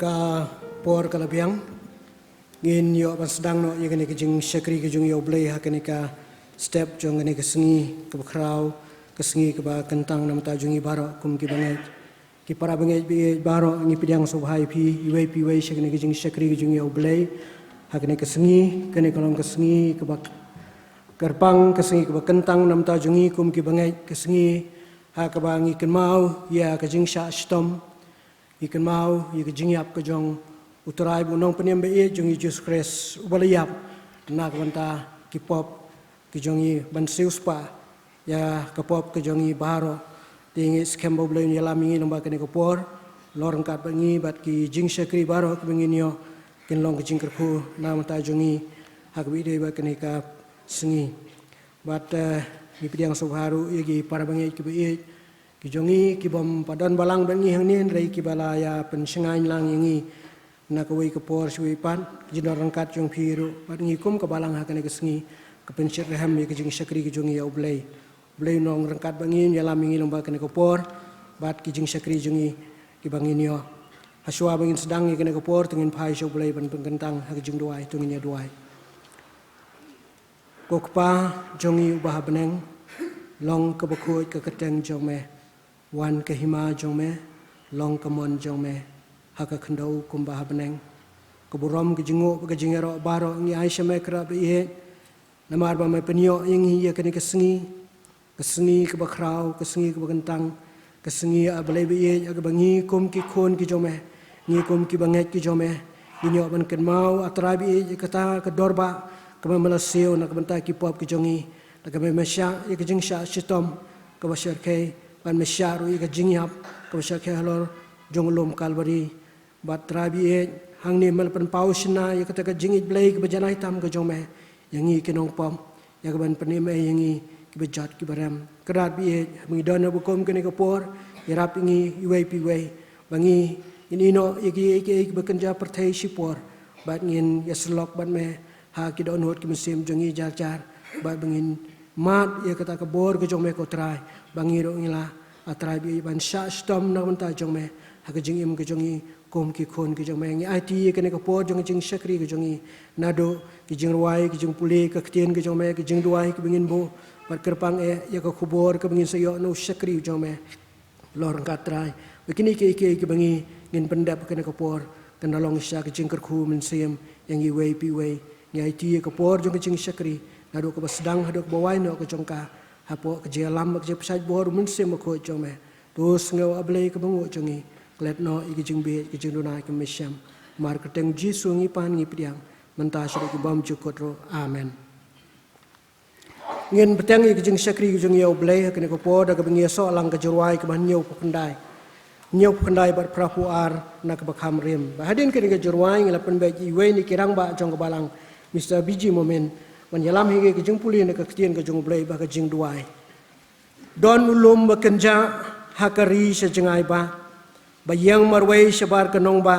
ka por kalabiang ngin yo ban sedang no ye kene kijing syakri kijung yo blay ha kene ka step jong kene kesengi ke bakrau kesengi ke ba kentang nam ta jungi baro kum ki bangai ki para bangai bi baro ngi pidyang so hai pi pi kene kijing syakri kijung yo blay ha kene kesengi kene kolong kesengi ke ba gerbang kesengi ke ba kentang nam ta jungi kum ki bangai kesengi ha ke ba ngi kenmau ya kijing sha stom ikan mau ye kijing yap ke jong uterai bu nong penyem be jong Jesus Christ ubalayap nak banta kipop ke jong i ban siuspa ya kapop ke jong i baro tingi skembo blay ni lami nomba kene kopor lorong kat bangi bat ki jing syakri baro ke bangin yo kin long ke jing kerku na mata jong i hak bi de ba kene ka sengi bat ni pidiang sobharu ye gi para bangi ke be ki jongi ki bom padan balang bangi hang nin rei ki balaya pen sengai lang yangi na ko ke por sui pan jinor rangkat jong phiru pat ngi kum ka balang ha kane ke sengi ke pen syir ham ye ke jing syakri ke jongi ya blay nong rangkat bangi ya lamingi lomba kane ko por bat ki jing syakri jongi ki bangin yo haswa bangin sedang ye kane ko por tengin phai sho blay ban pengkentang ha ke jing duai tungin ya duai kokpa jongi ubah beneng long ke bakut ke keteng jong me wan ke hima jong me long ke mon jong me haka khendau kumbah beneng ke burom ke jingo ke jingero baro ngi aisha me kra be ye namar ba me penyo yang ye ke sengi ke bakrau ke sengi ke bagentang ke sengi ablai be ye ke bangi kum ki khon ki jong me ngi kum ki banget ki jong me nyo ban ken mau atrabi ye kata ke dorba ke melasio na ke benta ki pop ki jongi na ke me sha ye ke jing sha shitom ke basher ke ban mesyaru i ka jingyap ka basya ke halor jonglom kalbari bat trabi e hang ni mel pen pausna ya kata ka jingit blai ke bajana hitam ka jome yangi kinong pom ya ka ban penim e yangi ki bajat ki baram kerat bi e mengi dona bukom kene ka por ya rap ingi iwei pi wei bangi inino iki bekerja pertai sipor bat ngin ya selok bat me ha ki don hot ki mesim jongi jar jar bat bangin mat ya kata ka bor ka jome ko trai bangiro ngila atrai bi ban sha stom na manta jong me ha ka jing im ka jongi kom ki khon ki jong me ngi it ye kene ka po jong jing syakri ka jongi nado ki jing ruai ki jing puli ka ktien ki jong me ki jing duai ki bingin bo bat kerpang e ya ka khubor ka bingin sayo no syakri jong me lor ka trai begini ki bangi ngin pendap kene ka por kan dalong sya ki jing kerku men sim yang i wei pi wei ngi it ye ka por jong jing syakri nado ka basdang hado ka bawai no ka jongka hapo ke jalam ke pesaj bor mun se mo ko jome tos ngau ablei ke bangu jongi klet no iki jing be ki jing dona ke mesyam marketing jisu ngi pan ngi piang menta sire ki bam jukot ro amen ngin petang iki jing syakri ki jing yau blei ke ne ko po da ke bengi so lang ke jurwai ke ban nyau kendai bar prapu ar na ke bakham rem bahadin ke ne jurwai ngila pen be ji we ni kirang ba jong ke balang Mr. Biji Momen man yalam hige ke jing puli ne ka ktien ke jong blai ba ka jing duai don ulum ba kenja hakari se jengai ba yang marwai shabar kanong ba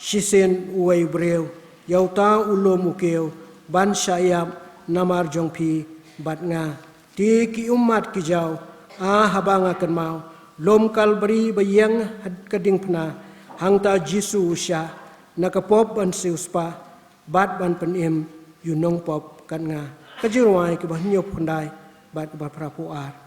shisen uwai breu yauta ulum ukeu ban syayap namar jong pi bat nga ti ki umat ki jau a habanga kan mau lom kalbari ba yang kading pna hangta jisu sya nakapop ban siuspa bat ban penim yunong pop kan nga kajirwai ke bah nyop kandai bat ke bah prapu ar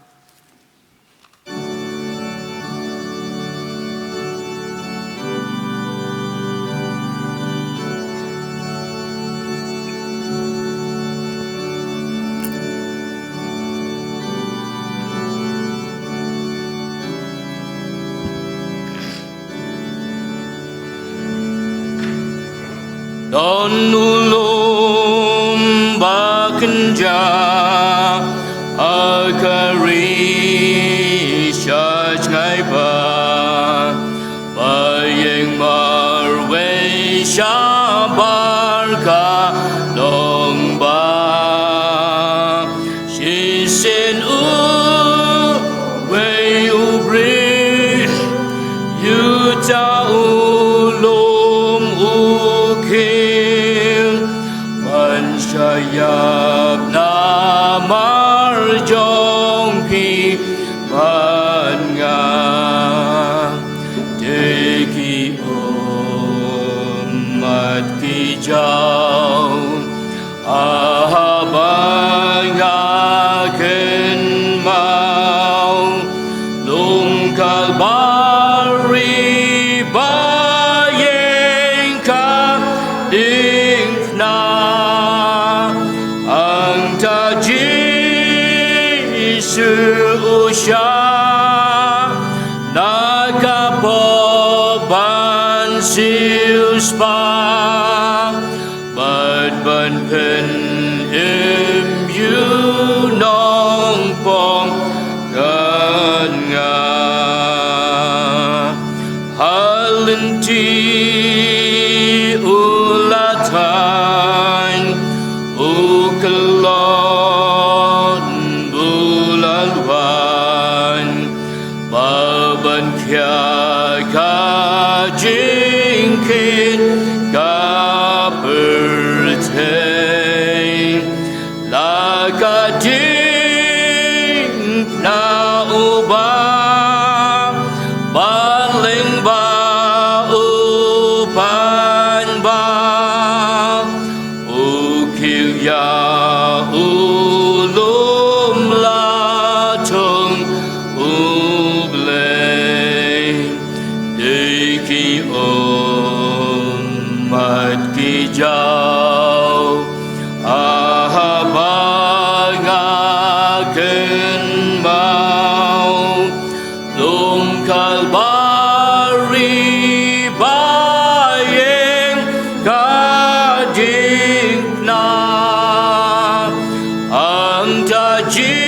Don ulum bakenja akari shaj ngai ba bayeng marwei shabar ka long ba shisen u wei ubri yuta ulum ukil Syayab namar jong pi ban nga deki Kijau Abang akan mau Lung kalbari bayang ka dingna Ang taji usya nakapoban sius pa Bad ban pen im yu nong pong gan nga Halinti ulatan ukalon bulalwan Baban kya kajingkin kapertain Lakating na uba Baling ba upan ba Ukil ya ulum latong ublay Diki umat kijau Ahabang akan mau Lung kalbari bayang kadingna Ang taji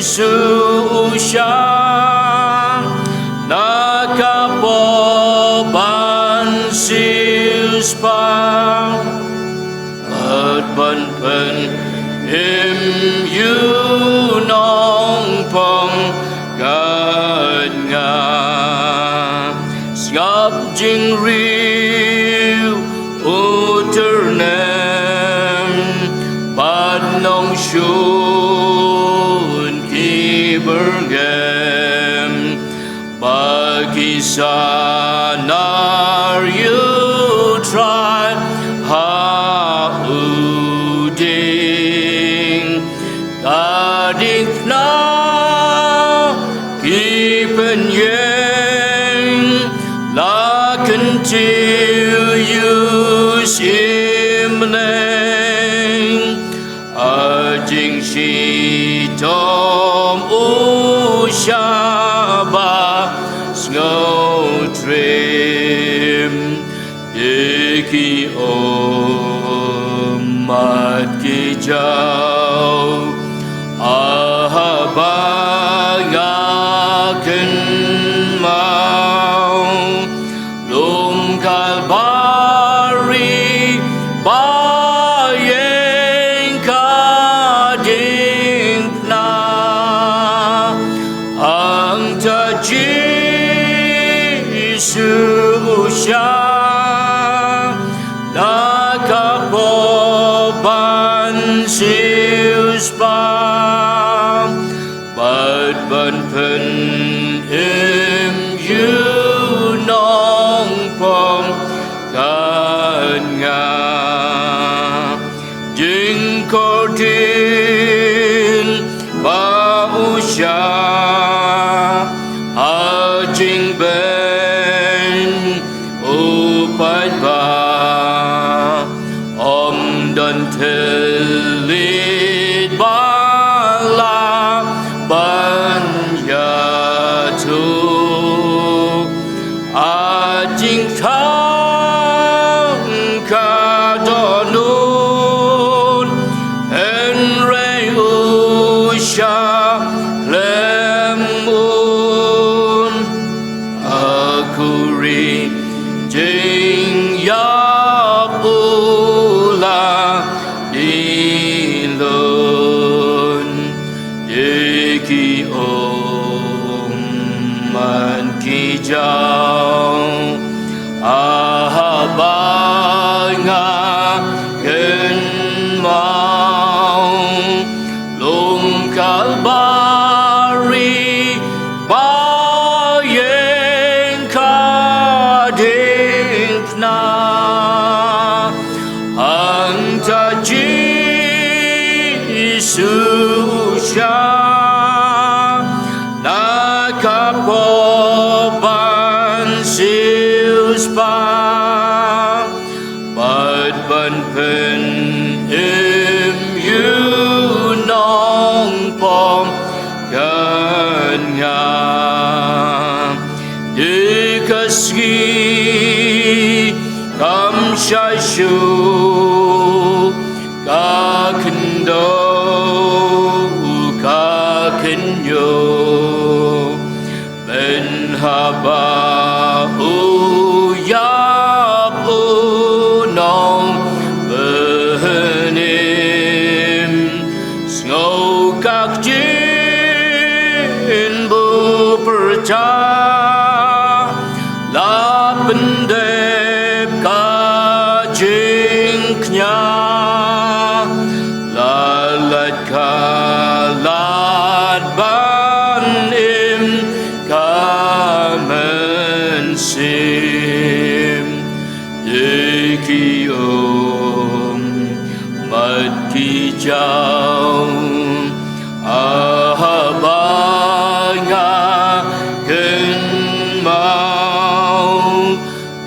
susya nakapoban sius pa At ban pen im yu nong pong gan nga Ngap jing riu uternem Bad nong shun ki bergem Bagi sanar you try ha-uding Kadik na kipen yang Lakan til yus imneng Ajing si tom usyaba Snow trim Diki umat kijau Ahabang akan mau Lung kalbari bayang kadingna Ang taji susya nakapoban sius pa Bad ban pen im yu nong pong gan nga Jing kordin ba usya Ajing ben upat ba Om dan telit bala banyatu Ajing tang kadonun Enrei usya lemun Aku ri jing yap ula dilun Diki man kijau Ahabang akan mau Lung kalbari bayang kadingna kasih kamsyashu kakendo kakenyo benhaba uyap unong behenim ngokak jin bu percaya la pendep kajingnya lalat kalat banim kamensim dekiom mat kijau ahabanga kenmau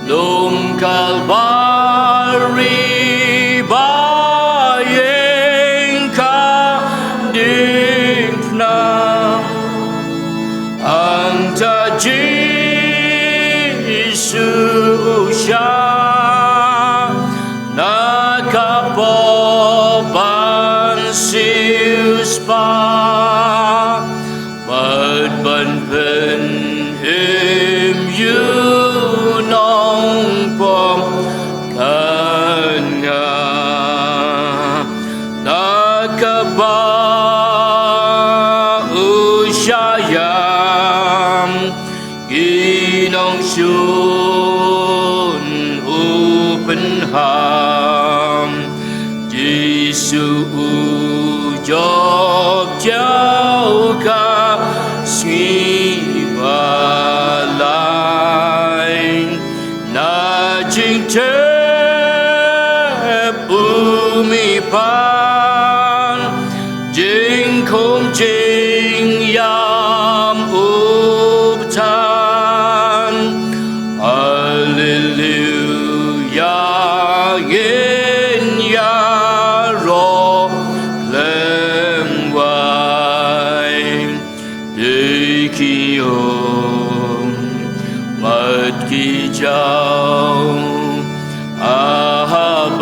lum kalbari bayeng ka dingna anta Jisu sya nakapoban siuspa bad ban pen him you nong pom kanya nakaba usyayam ginong syun upenham Jisu ujob jauh ka sibalai na jing tep umipan jing kong jing yam uptan Hallelujah yin ya ro lem wai dekiom mat kijau ahabanga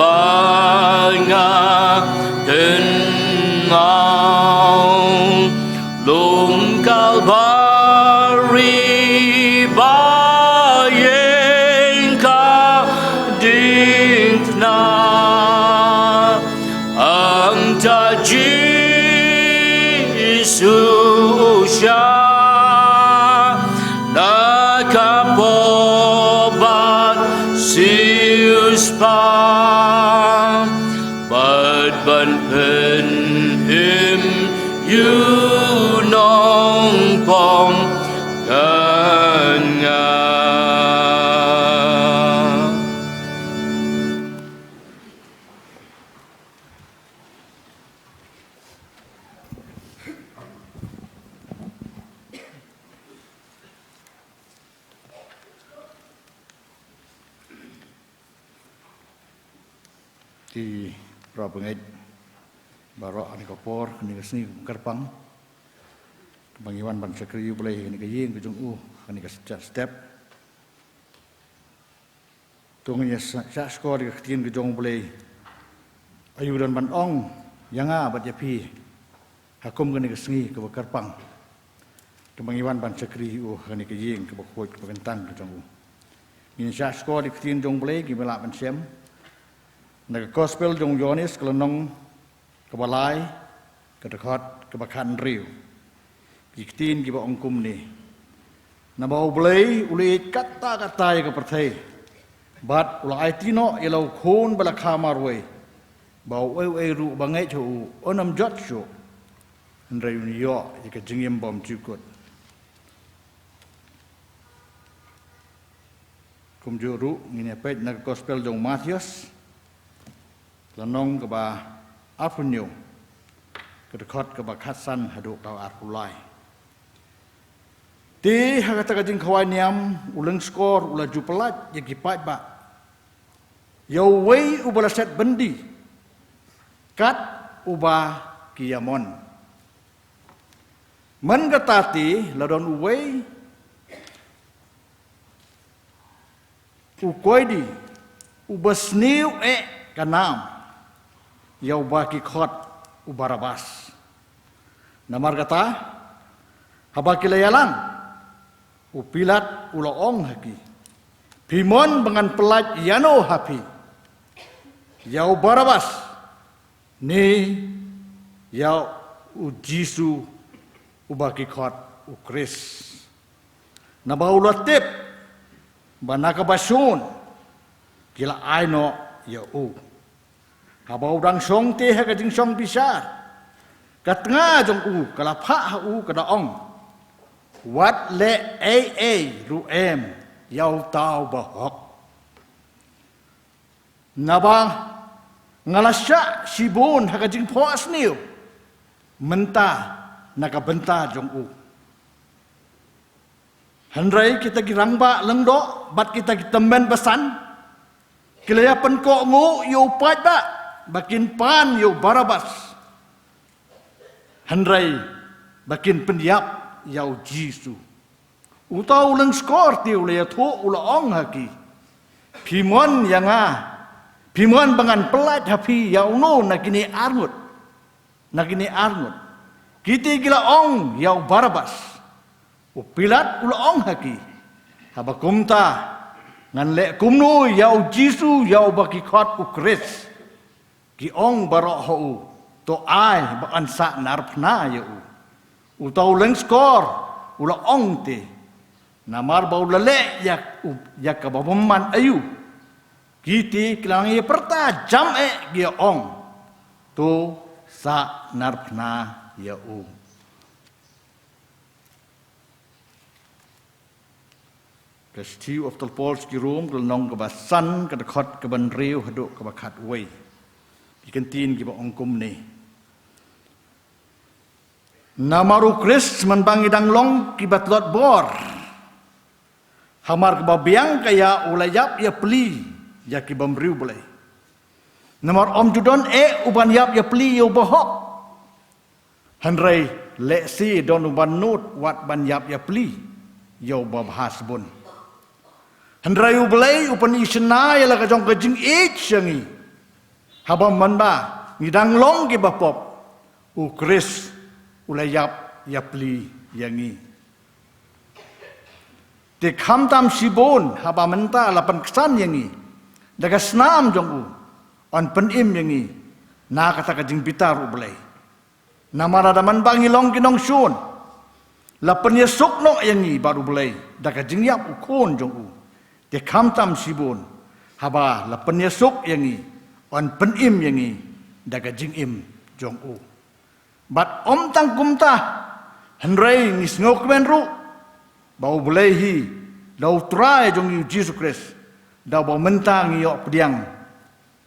kenmau lum kalbari bayeng ka dingna anta Jisu sya nakapobat siuspa bad ban pen him you nong pom kanya di Rabengit Barok ani kopor kini kesini kerpang kebangiwan ban sekri boleh kini kejing kejung kini step tungnya sak skor di ketin kejung boleh ayu dan ban ong yang bat japi hakum kini kesini ke kerpang kebangiwan ban sekri kini kejing ke bakoi ke kentang kejung ini sak skor di ketin jong boleh gimana ban sem nak gospel jong Yohanes kelenong kebalai kedekhat kebakan riu iktin giba ongkum ni nabau blai uli kata-kata ke pertai bat ulai tino ilau khon bala khamarwe bau ei ru bangai chu onam jot chu ndrai ni yo ke jingim bom chukut kum juru ngine pet nak gospel jong Matius lanong ke ba Apunyo kedekhat ke bakhasan haduk kau arpulai ti hakata kajing khawai niam uleng skor ula jupelat ye kipat ba yo wei ubala set bendi kat uba kiamon men gatati ladon uwei ukoidi ubasniu kanam yau baki khot ubarabas namar kata habaki layalan upilat uloong haki Pimon dengan pelaj yano hapi yau barabas ni yau ujisu ubaki khot ukris nabaulatip banaka basun kila aino yau habau dang song te ha kajing song bisar katnga jong kalapha ha kadaong wat le ruem yau tau bahok nabang ngalasya sibun hakajing poas niu menta nakabenta jong handrai kita girangba lengdo bat kita temen besan kilaya penko ngu yu pat ba bakin pan yu barabas handrai bakin pendiap yau jisu utau leng skor tiu le tho ulaong haki pimon yanga pimon bangan pelat hapi yau no nakini arngut kiti gila ong yau barabas upilat ulaong haki habakumta ngan le kumnu yau jisu yau baki khot ukris ki ong barok ho to ai bakan sa narpna yau utau leng skor ulaong te namar bau lele yak kabaman ayu kiti kelangi perta jam gia ong tu sa narpna yau kestiu of telpols ki room kelnong kebasan kedekot keban riu haduk kebakat wei ikentin ki ba ongkum ni namaru kris manbangi danglong ki batlot bor hamar kebabiang kaya ulayap ya peli ya ki bamriu boleh namar om judon uban yap ya peli yo bohok handrai leksi don uban nut wat ban yap ya peli yo babhas bun handrai ublei upan isna ya la kajong kajing changi habam manba ngidang long ki bapop ukris ulayap ya peli yangi Di kamtam sibon haba menta lapan kesan yangi daga senam jong on penim yangi na kata kajing bitar ublay namara daman bangi long kinong sun lapan yesuk no yangi baru ublay daga jing yap ukon jong di kamtam sibon haba lapan yesuk yangi on penim yangi daga jing im jong bat om tang kumta henrei ngis ngok menru bau belehi dau try jong yu Jesus Christ dau bau mentang yo pediang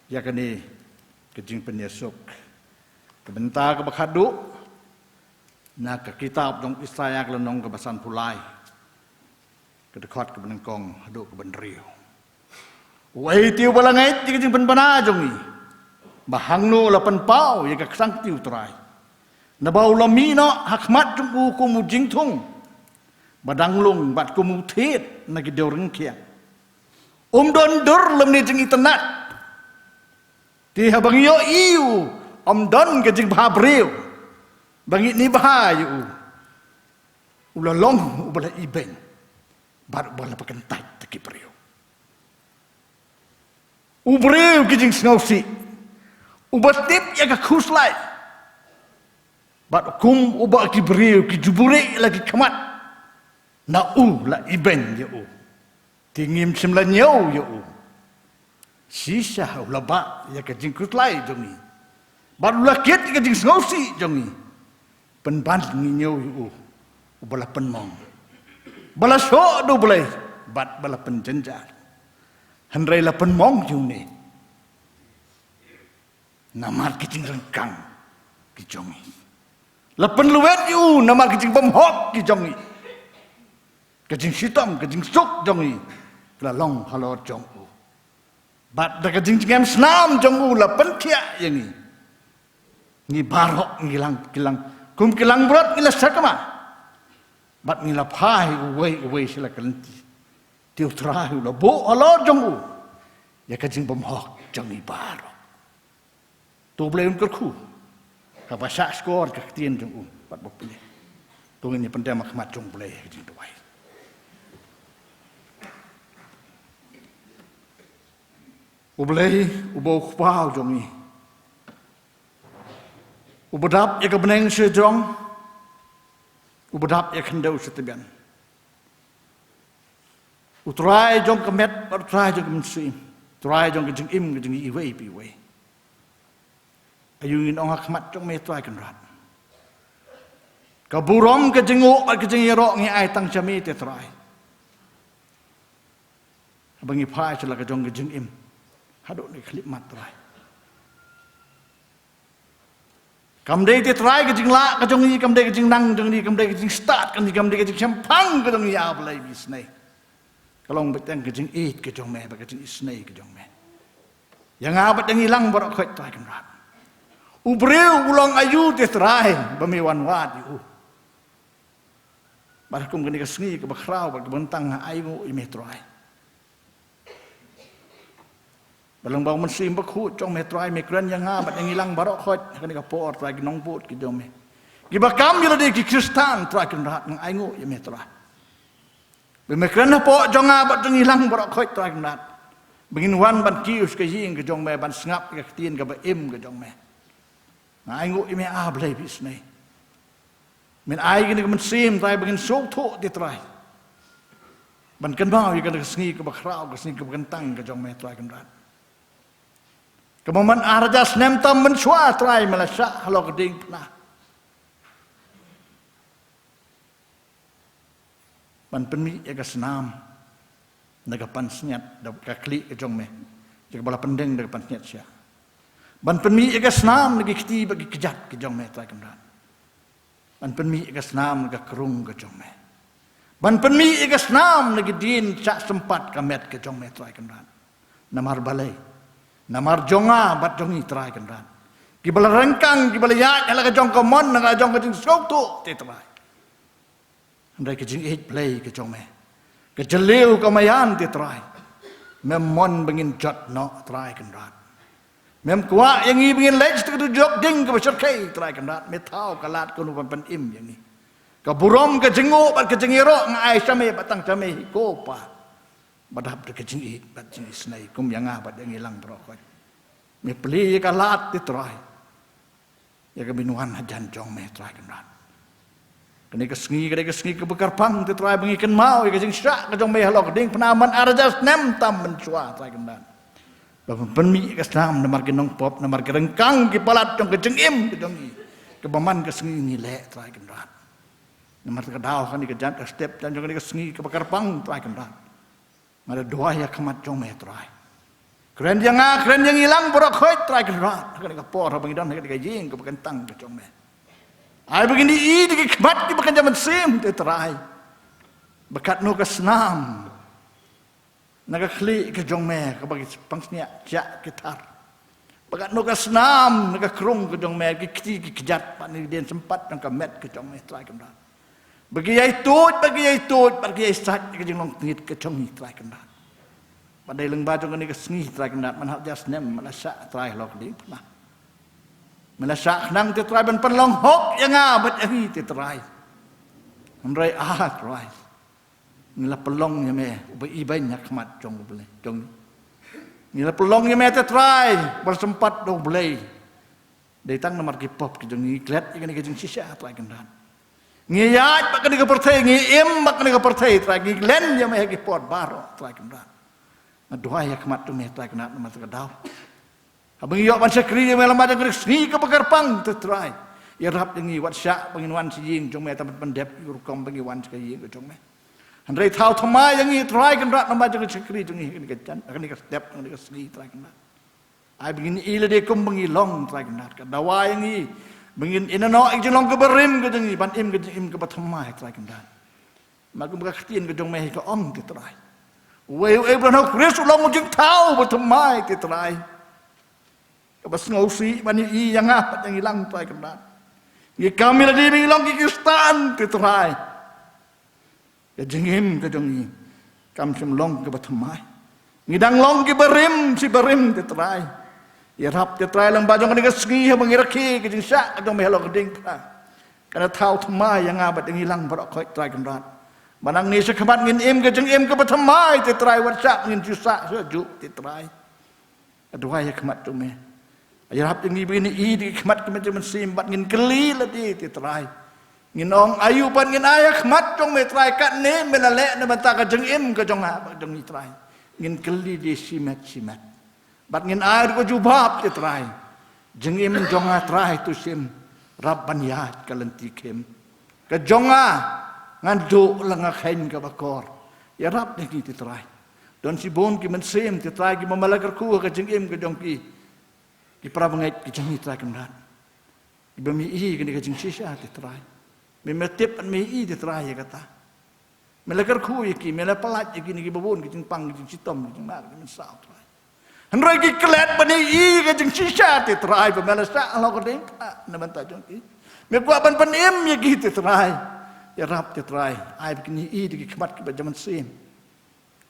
ya kani kejing penyesuk kebenta ke bakadu na ke kitab jong Isaya kelenong ke basan pulai ke dekat ke benengkong hadu ke benriu wai tiu balangai ti kejing penpana jong ni bahangno lapan pau ya ke sang tiu try na bau lamino hakmat jong ku mujing tung badanglung bat kumutit nagi doreng kia don dur lemni jeng itenat ti habang yo iu don ke jeng bahabriu bangit ni bahayu ulalong ubala ibeng bat ubala pakentat taki priu ubriu ke jeng snausi ubatip ya ka khuslai bat kum uba ki briu ki juburi lagi kemat na la iben ya tingim semlan yau ya sisa ulaba ya ka jingkut lai jongi baru lakit ka jing snausi jongi penban ngi yau ubala penmong bala so do boleh bat bala penjenjar handrai la penmong juni namar ki jing rengkang ki jongi la penluet yu namar ki jing bamhok ki jongi kajing sitam kajing suk jongi kelalong halor jong bat da kajing jingam senam jong la pentia yangi ni barok ngilang kilang kum kilang berat ngila sakama bat ngila pai uwei sila kelenti tiêu trai là bộ alo trong u ya ka jing bom hok trong ni baro tu blem ker khu ka ba sa skor ka tien trong u pat bop ni tu ni pandai makmat trong ble ka jing tu wai u ble u bo khpao trong ni u bodap ya ka beneng se jong u bodap ya khandau se tebian u trai trong ka met u trai trong ka sim try trong cái chừng im cái chừng ý vậy bị vậy, ayun ông hắc mặt trong mấy try cần rát, cái bù rom cái chừng ngộ cái chừng yero nghe ai tăng chami te try, abang ipai cila cái trong cái chừng im, hadok ni klip mat try, cầm đây te try cái chừng lạ cái trong ni cầm đây cái chừng năng trong ni cầm đây cái chừng start cầm đây cái chừng champang cái trong ni áp lại bis này. Kalau betul ke jeng it ke jong me ba ke jeng isnei ke jong me yang abat yang hilang barak khoi trai kan rat ubreu ulang ayu te trai ba me wan wa di u bar kum ke sngi ke bakrau ba ke bentang ai ngo i me trai balang bang men sim ba khu jong me trai me kren yang abat yang hilang barak khoi ke ka por trai ke nong put ke jong me ki ba kam yo de ki kristan trai kan rat ng ai ngo i me trai Bemekran po jong abat jong hilang barak khoi trai kan rat. Begin wan ban kius ke ying ke jong me ban ngap ke tien ke ba im ke jong me. Ai ngu ime a blai bis nei. Men ai ke men sim trai begin sok tho ti trai. Ban kan bau ke ke sngi ke ba krau ke sngi ke ban tang ke jong me trai kan rat. Kemoman araja snem tam men swa trai melasa halo ke ding pna. Ban penmi ega senam naga pan senyat da ka kli ke jong me jaga bala pendeng da pan senyat sia ban penmi ega senam nagi kti bagi kejat ke jong me trai kamran ban penmi ega senam naga kerung ke jong me ban penmi ega senam nagi din cak sempat kamet ke jong me trai kamran namar balai namar jonga bat jongi trai kamran ki bala rengkang ki bala ya ala ke jong komon naga jong ke jing sok tu te trai Andai ke jing it play ke jong me. Ke jeleu ke mayan ti try. Mem mon bengin jot no try kan rat. Mem kwa yang i bengin lej tu jok ding ke besar kai try kan rat. Me tau kalat ko nu pan im yang ni. Ke burom ke jengo bat ke jengiro ngai same batang same ko pa. Badap de ke jing it bat jing snai kum yang a bat yang hilang brokot. Me play kalat ti try. Ya ke binuan hajan jong me try kan rat. Kini ke sngi ke bekar pang te try bengiken mau ke jing syak ke jong me halok ding penaman arajas nem tam mencua try kendan ba penmi ke snam namar ke nong pop namar ke rengkang ke palat jong ke jengim ke jong ke baman ke sngi ni le try kendan namar ke dau kan ke jan ke step dan jong ke sngi ke bekar pang try kendan ada doa ya kemat jong me try keren yang hilang borok khoi try kendan ke por bengidan ke jing ke bekentang ke jong me ai begini i di kemat di bukan zaman sim te trai bekat no ke senam naga kli ke jong me ke bagi pangsnya jak gitar bekat no ke senam naga krung ke jong me ke kti ke kejat pan ni den sempat nang kamet ke jong me trai kendan bagi ai tut bagi ai sat ke jong long tingit ke jong ni trai kendan padai leng ba jong ni ke sngi trai kendan man hak jas nem malasa trai lok ding pernah Melasak nang te try ban penlong hok yang abat ahi te try. Amrai try. Nila pelong ya me ubai banyak mat jong boleh jong. Nila pelong ya me te try bersempat do boleh. Datang nomor kipop ke jong iklet yang ke jong sisa try kendan. Ngiyat bak ke pertai ngiem bak ke pertai try nglen ya me kipot baro try kendan. Doa ya kemat tu me try kendan nomor ke dau. Abang yok ban sekri melam ada sni ke bekar pang te try. Ya rap dengi wat syak bangin wan si jing jong me tamat pendep urkom bagi wan sekri ke jong me. Handai thau thamai yang i try kan rat nama jong sekri jong i ke jan akan ke step ke sni try kan. Ai begini ile de kum bangi long try kan rat. Dawa yang i bangin inano ik jong ke berim ke jong i ban im ke bathamai try kan rat. Makum ka khtien ke jong me ke ong te try. Wei bran hok res long jong thau bathamai te try. Kabas ngausi bani i yang apat yang hilang try kendan. Ye kami lagi bilang ke Kristan ke try. Ya jengim ke jong i. kam sim long ke batamai ngidang long ke berim si berim tetrai ya rap tetrai lang bajong ni kesgi ha mangiraki ke jing syak jong melo keding pa kana thau thamai yang abat ngilang barok khoi trai kan rat manang ni sekhamat ngin im ke jing im ke batamai tetrai wat syak ngin jusa ju tetrai aduai ya khamat tu me ya rap ngi bini i di khamat ke macam sim bat ngin keli la di tetrai ngin ong ayu pan ngin ayak mat jong me trai kat ne menale ne banta ka jeng im ka jong ha jong ni trai ngin keli di simat bat ngin air ko jubab ti trai jeng im jong ha trai tu sim rab ban yat ka lenti kem ka jong ha ngan do langa khain ka bakor ya rab ne ki ti trai don si bon ki men sim ti trai ki mamalagar ku ka jeng im ka jong ki prabangai ki jeng ni trai kan rat ibami i ka ni ka jeng sisa ti trai memetip an mei di terakhir kata melakar ku iki mela pelat iki ni babon ki jing pang ki citom ki mak ki mensau terakhir henroi ki kelet bani i ki jing sisa ti terakhir mela sa lo ko ding na banta jong ki me ku ban panim ye ki ti terakhir ya rap ti terakhir ai bikini i di ki khamat ki ba jaman sim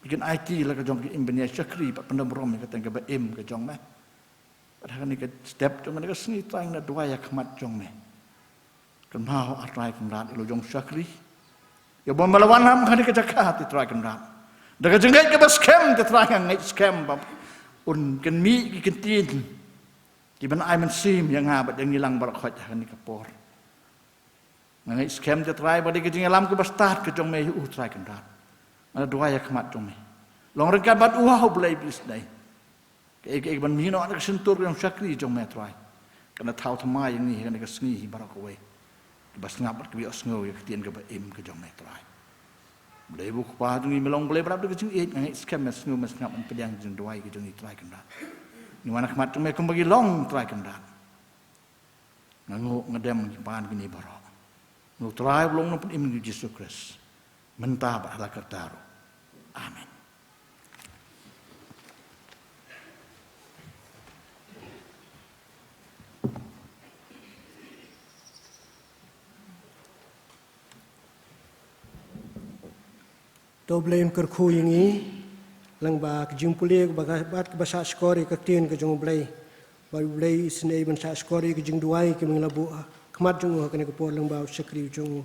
bikin IT la ka jong ki imbenia syakri pa pendam rom ka tang ka ba im ka jong ma padahal ni ka step jong ni ka sni tang na dua ya khamat jong me kan mau atrai kan rat ilo jong syakri ya bon melawan ham kan ke jakat atrai kan rat daga jengai ke bas scam atrai kan ngai scam bab un kan mi ki kan tin ki ban ai man sim yang ngabat yang hilang barak khot kan ni kapor ngai scam atrai badi ke jengai lam ke bas tat ke jong me atrai kan rat ana dua ya khamat jong me long rekat bat wow blai bis dai ke ban mi no ana sentur jong syakri jong me atrai kana thau thamai yang ni kan ke sngi barak we bas ngapat ke bios ngau ya ketien ke ba im ke jong metrai blai bu pa tu ni melong blai berap ke jing ngai scam mas ngau mas ngap pedang jing doai ke jong itrai kan rat ni mana khamat me kum bagi long trai kan rat ngangu ngedem pan ke ni barok nu trai belum no im ni Yesus Kristus mentah ba ala kertaru amin. Doblem kerku yang ini, lang ba kejumpuli ke bat ke bahasa skori ke tien ke jong blai, baru blai senai bahasa skori ke jong duai ke mengelabu kemat jong ke ne ke por lang ba syakri jong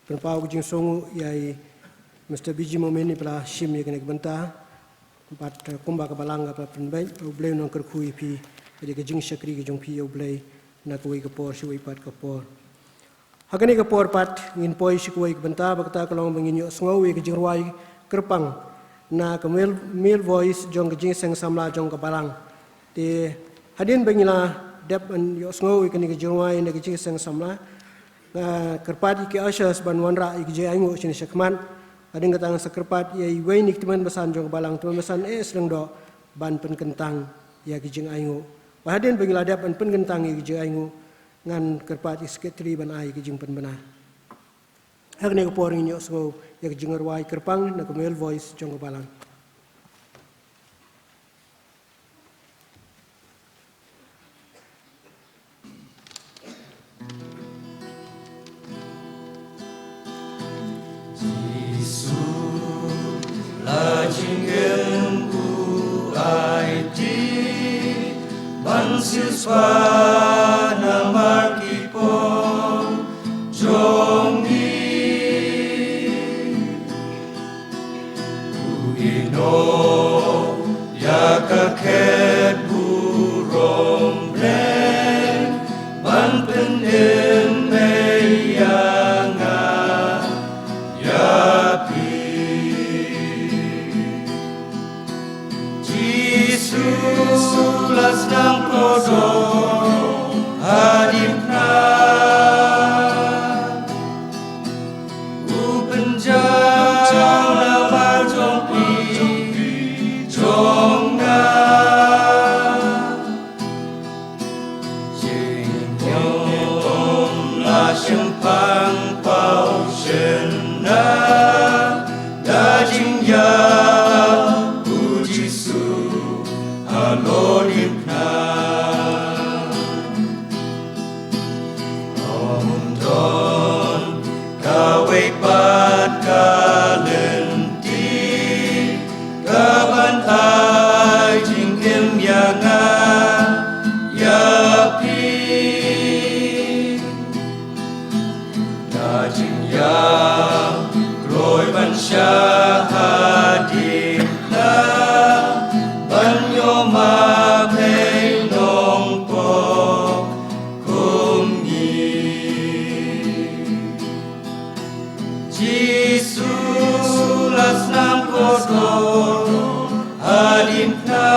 penpau ke jong songu yai Mr. Biji momeni pela sim ye ke ne ke benta bat kumba ke balang apa penbai blai nong kerku pi jadi ke jong syakri ke jong pi blai nak ke ke por si pat ke por Hakani ke por pat ngin poi si kuai ke benta bakta kalong mengin yo sngawi ke jingruai kerpang na ke mil voice jong ke jing seng samla jong ke balang ti hadin bengila dep an yo sngawi ke ni ke jingruai ne ke jing seng samla na kerpat ke asyas ban wanra ke je aingu sini sekman hadin ke tang sekerpat ye wei ni teman besan jong ke balang teman besan seleng do ban pen kentang ya ke jing aingu hadin bengila dep an pen kentang ye ke je aingu ngan kerpat sekretari ban ai ke jing pen bana hak ne ko poring nyo so yak jingar wai kerpang na ko mel voice jong ko balang Jisu la jingen ku ai ti ban siswa Kaket burung bleng ban penem meyanga yapi Jesus las nang kodo hadipna upenjau nama jompi Pang pau sena dajing ya puji su halodipna hadimna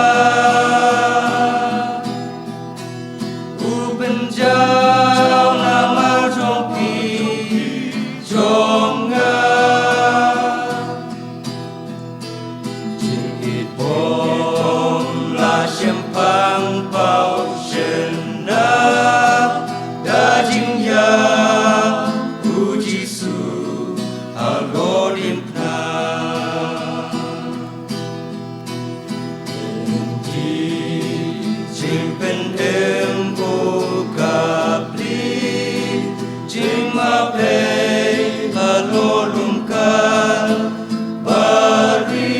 ubenjau nama jompi jonga jingit bom la sempang pau senap dajing ya puji su alodim na jimpen embo kapli jima pe alolum kal bari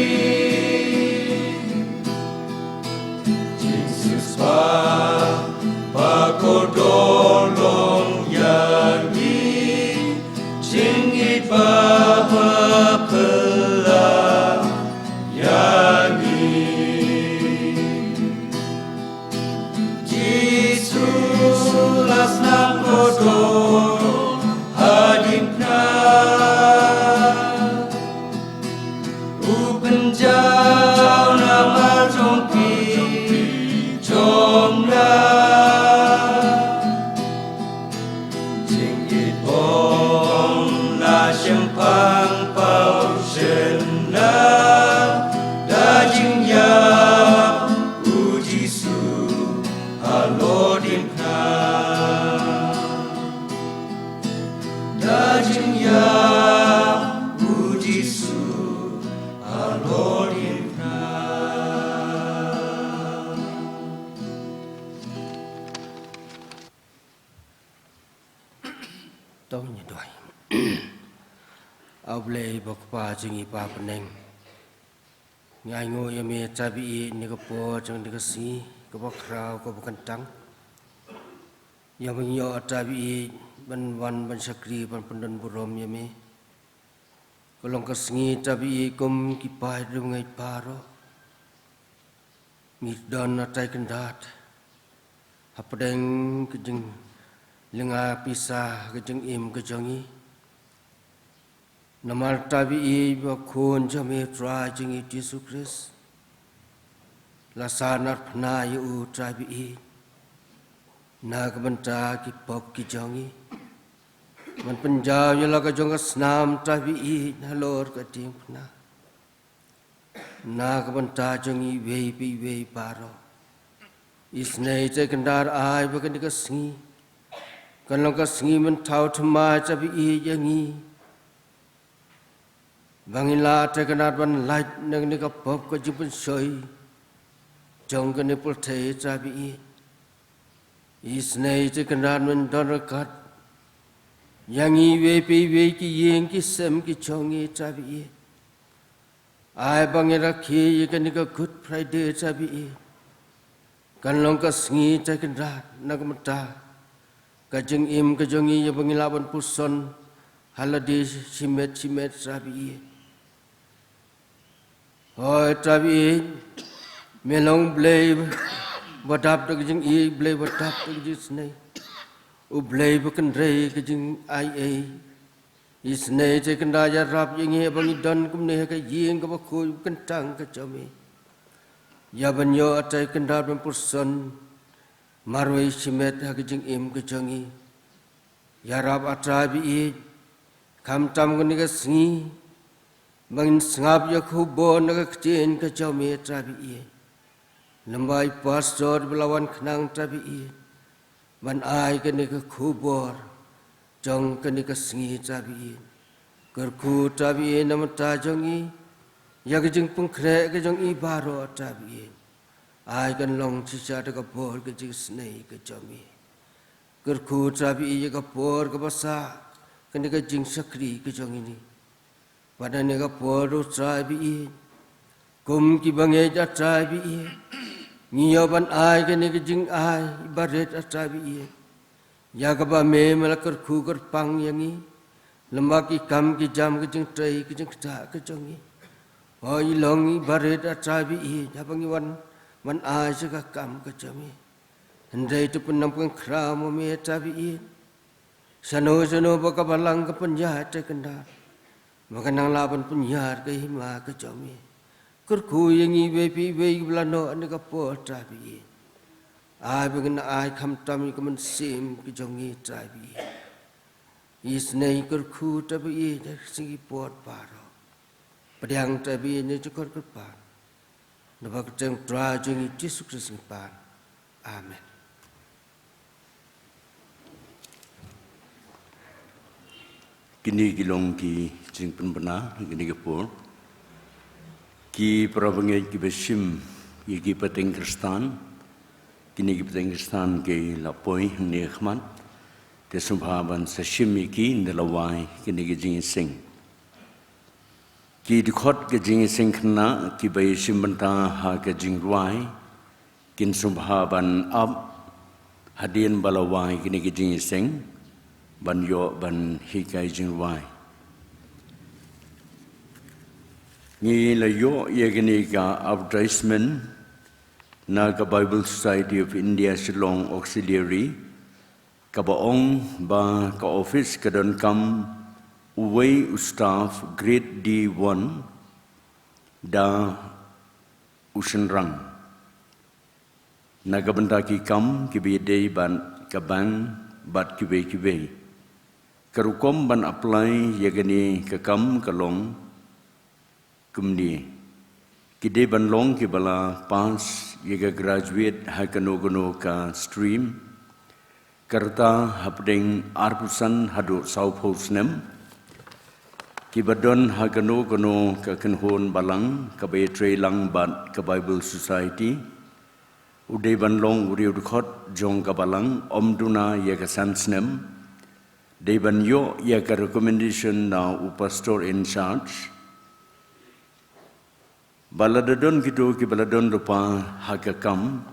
Jesus pa kodolong yagi jingit bapa pela yagi Jesus lasnam kodol hadimna ubenjau nama jompi jomna jingit bom la sempang pau sena dajing ya uji su alodim na dajing ya uji su alodim na Tau ni doi. Au blei bok pa jingi pa peneng. Ngai ngo ya me tabi ni ko po jang ni ko si ko bok krau ko bok kentang. Ya mengyo tabi ban wan ban sakri ban pendan burom ya me. Kolong ka singi tabi kum ki pa du ngai paro. Mi don atai kendat. Hapadeng kejeng lenga pisah kejeng im kejongi. Namal tabi bakun jami trai jengi Yesus Kristus. Lasanar pna yu tabi na kebenta ki pop ki jongi. Man penjau yala ka jong snam tabi halor ka ting pna. Na kebenta jongi wei pi wei paro. Isnei te kendar ai bakan ka singi. Kan long ka singi man tau thama tabi yangi. Bangila te kanat ban light nang ni ka pop ka jipun soi. Jong ka ni pul te tabi isnei te kanat man dorakat. Yangi we ki yeng ki sem ki chongi tabi ai bangira ki ka ni ka Good Friday tabi kan long ka singi te kanat nagamata kajeng im kajongi ya bangila ban puson haladi simet tabi Hoi tabi melong blay badap tak jeng I blay badap tak jisnei u blay bukan rei kejeng ai isnei je kenda ya rap yengi bangi don kumne ka yeng ka baku kentang ka jami ya banyo atai kenda ban purson marwai simet ha kejeng im kejongi ya rap atabi kam tam kuni ka singi bangin sngap ya khubon ka kecin ka jami tabi lembai pastor belawan kenang tabi ban ai kini ka khubor jong kini ka singi tabi kerku tabi namata jongi ya kejeng pengkre ka jong I baro tabi ai kan long cica ka bor ka jing snei ka jami kerku tabi ya ka bor ka basa kini ka jing sakri ka jong ini pada ni ka bor tabi kum ki bangai ja tabi ngiyaban ai kini ka jing ai baret tabi ya ka ba me malakar khu kar pang yangi lembak ki kam ki jam ka jing trai ka jing ta ka jongi hoi longi baret tabi ya bangi wan ai ka kam ka jami hendai tu penampung kram me tabi sano baka balang ka penjahat kenda makanang laban penyar ka hima ka jami Kurku yang ibe pibe belano ane kapor trabi. Ai bengen ai kam tami kaman sim kejongi trabi. Isnei kurku trabi dak singi pot paro. Padiang trabi ne cukor kerpan. Nabak jeng tra jengi Yesus Kristus pan. Amen. Kini kilong ki jing penbena kini kepul. Ki prabangai ki besim ki pateng Kristan. Kini ki pateng Kristan ki lapoi ni khman. Te subhaban sashim ki ndalawai kini ki jing sing. Ki dikhot ke jing sing khna ki bai simbanta ha ke jing ruai. Kin subhaban ab hadien balawai kini ki jing sing. Ban yo ban hikai jing wai ni la yo ye gani ka advertisement na ka Bible Society of India Shillong Auxiliary ka baong ba ka office ka don kam uway staff grade D1 da usenrang na ka benda ki kam ki bidei ban ka bang bat kibe Karukom ban apply yagani kakam kalong kumni. Kide ban long ki bala pass yaga graduate hakanogono ka stream. Karta hapding arpusan hadu sauphausnem. Kibadon hakanogono ka kanhon balang ka bay lang bat ka Bible Society. Uday ban long uriudkhot jong ka balang omduna yaga sansnem. Deban yo ya ka recommendation na upastor in charge. Baladon kito ki baladon lupa hakakam.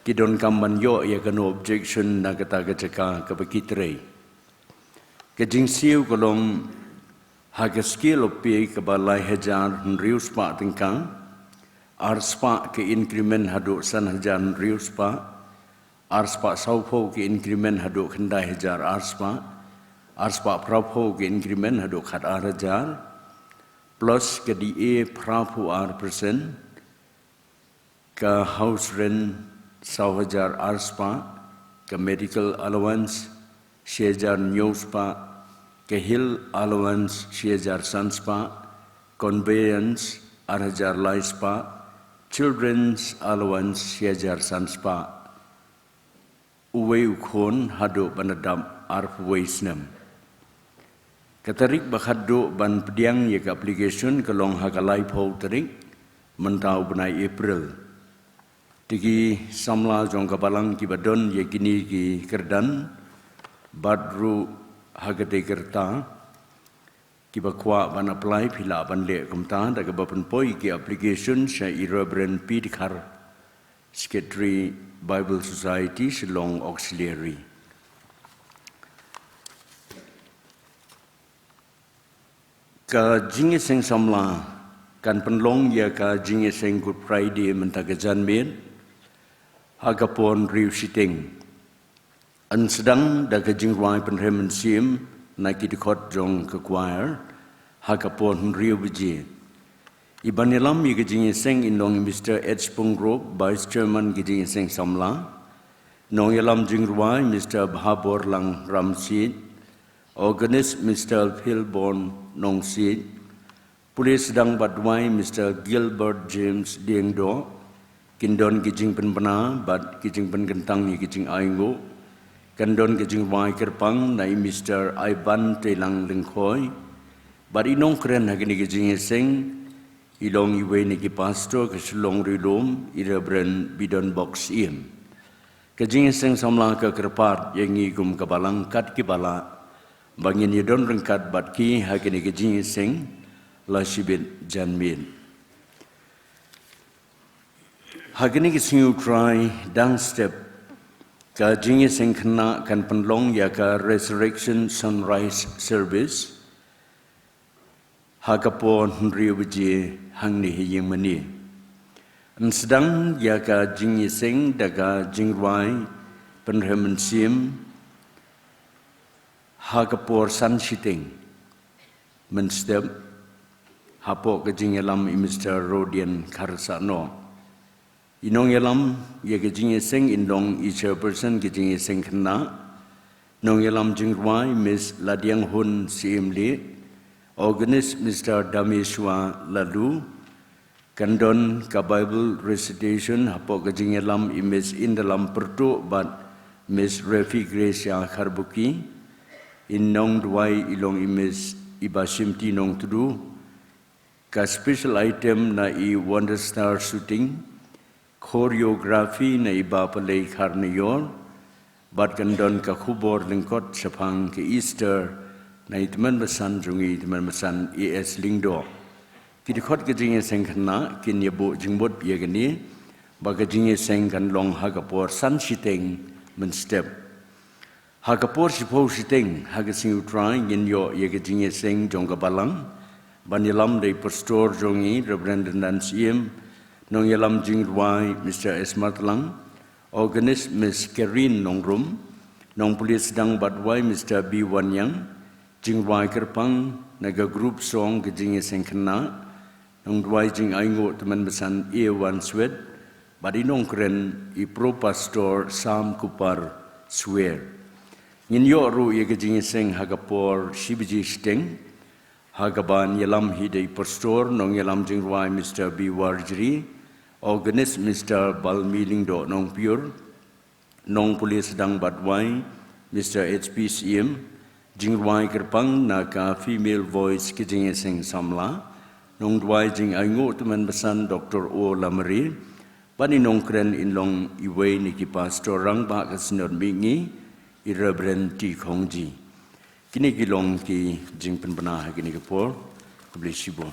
Kidon kamban yo ya ka no objection na kata kacaka kapakitre. Kajing siu kolong hakaskill opi ka balai hajar rius pa tingkang. Arspa ke increment hadu san hajar rius pa. Arspa saupho ke increment hadu khandai hajar arspa. Arspa prapo ke increment hadu khat arajar plus ke DA prapo % ke house rent 1,000 arspa ke medical allowance 6,000 nyospa ke hill allowance 6,000 sanspa conveyance 8,000 laispa children's allowance 6,000 sanspa uwe ukhon hadu banadam arpwaisnem Katarik bakhado ban pediang ye application kalong hakalai phau tarik mentau benai April. Tigi samla jong kapalang ki badon ye kini ki kerdan badru hagate kerta ki bakwa ban apply phila ban le kumta daga bapan poi ki application sha irabren pidkhar Secretary Bible Society Shillong Auxiliary. Ka jingi seng samla kan penlong ya ka jingi seng Good Friday mentaga janmir hagapon riu siting an sedang daga jingwai penremen sim na kidikot jong ke choir hagapon riu biji ibanilam yi jingi seng indong Mr. H. Pungrop Vice Chairman jingi seng samla nong yalam jingwai Mr. Bhabor lang ramsit Organist Mr. Philborn Nongsi, Polis sedang badwai Mr. Gilbert James Diengdo, Kindon Kijing Penpena, Bad Kijing Pengentang ni Kijing Aingo, Kandon Kijing Wai Kerpang, Nai Mr. Ivan Telang Lengkhoy, Bad Inong Keren Hagini Kijing Eseng, Ilong Iwe Niki Pastor, Keselong Rilom, Irabren Bidon Box Iem. Kijing Eseng Samla ke Kerpat, Yang Igum Kabalang Kat Kibala, Bangin yedon rengkat batki hakini kejing sing la shibit janmin. Hakini kesingu try dang step ka jingi sing kena kan penlong ya ka resurrection sunrise service hakapon riu biji hangni hiyeng mani. An sedang ya ka jingi sing daga jingwai penremen sim Hagapur Sun Shitting Menstep hapo kejing yalam Mr. Rodian Karsano. Inong yalam ye kejing seng indong i chairperson kejing seng kena. Nong yalam jingwai Miss Ladiang Hun CMD, organist Mr. Dameshwa Ladu, kandon ka Bible recitation hapo kejing yalam Miss Indalam Pertu bat Miss Refi Gracia Karbuki, in nong duai ilong Miss Ibashimti nong tudu, ka special item na i Wonder Star shooting, choreography na iba palay karniyor, bat kandon ka kubor lingkot sapang ke Easter na iteman masan jungi iteman masan ES Lingdo. Kidikot kejingnya sengkana kin yabu jingbot biagani baga jingnya sengkan long hagapor san siteng men step. Hagapor sipo siteng hagasing utrai yin yo yaga jingnya seng jongga balang ban yalam day pastor jongi Reverend dan CM nong yalam jingwai Mr. Esmatlang, organist Miss Kerin Nongrum, nong pulis sedang badwai Mr. B. Wanyang, jingwai kerpang naga group song ke jingnya sengkena, nong dwai jing aingo teman besan A1 Swed, badi nong keren i pro pastor Sam Kupar Swear. Ngin yo ru ye ke jingnya seng hagapor shibiji steng, hagaban yalam hidai pastor nong yalam jingwai Mr. B. Warjri, organist Mr. Balmilingdo nong pure, nong pulis sedang badwai Mr. HPCM, jingwai kerpang naga female voice ke jingnya seng samla, nong dwai jing aingo teman besan Dr. O Lamari, bani nong keren inlong iway niki pastor rang ba kasinod mingi, i Reverend T. Kongji. Kini kilong ki jing penbenah kini kepor, kebeli sibo.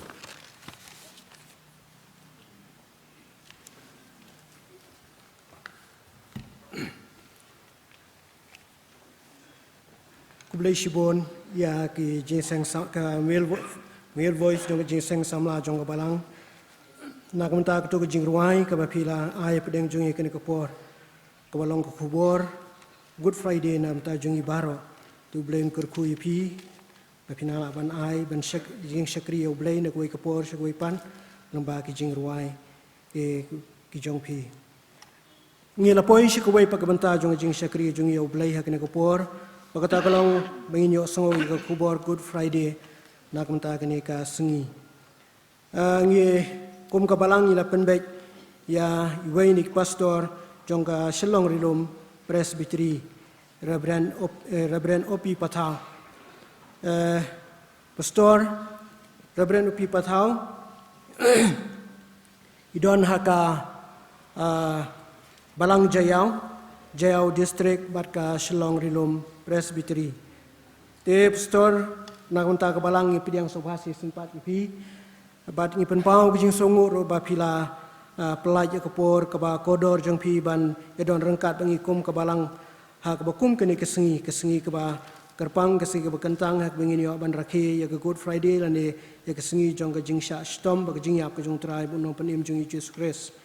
Kublai Shibon ya ki jinseng ka male voice dong jinseng samla jong ka balang nak menta ka to jing ruai ka bapila ay pedeng jong ikene ka por ka balong ka kubor Good Friday na menta jong ibaro tu blame kurku ipi bapina la ban ay ban shak jing shakri o blame na kuai ka por shakui pan lamba ki jing ruai ki jong pi ngila poi shikuai pa ka banta jong jing shakri jong o blame hakene ka por Pagkata kalong menginyo sango ka kubor Good Friday nak menta kini ka sengi. Ngi kum ka balang ila penbek ya iway ni pastor jong ka Shalong Rilum Presbytery Reverend Opi Pathaw. Pastor Reverend Opi Pathaw idon haka balang Jayau District bat ka Shalong Rilum Presbytery. Te pastor nakunta ka balang ipidiang sobhasi simpat ipi bat ngi penpau bijing songo ro ba pila pelaj ka por ka ba kodor jong pi ban edon rengkat bangi kum ka balang ha ka ba kum kini kesengi ka ba kerpang kesengi ka ba kentang hak bangin yo ban rakhe ya ka Good Friday lane ya kesengi jong ka jing sha stom ba jing yap ka jong tribe unong panim jong Jesus Christ.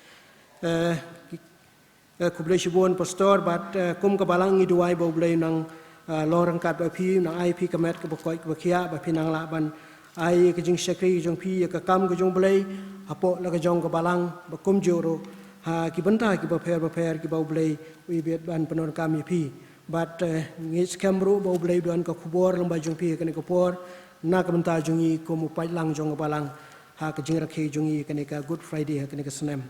Kublai Shibon pastor bat kum ka balang ngi duai ba blai nang long rangkat ba pi nang ai pi kamet ka bakoi ka bakia ba pinang la ban ai ka jing shakri jong pi ka kam ka jong blai apo la ka jong ka balang ba kum joro ha ki banta ki ba pher ki ba blai wi bet ban panon kam pi bat ngis kamru ba blai don ka khubor lang ba jong pi ka ne ka por na ka banta jong i ko mu pai lang jong ka balang ha ka jing rakhe jong i ka ne ka Good Friday ha ka ne ka snem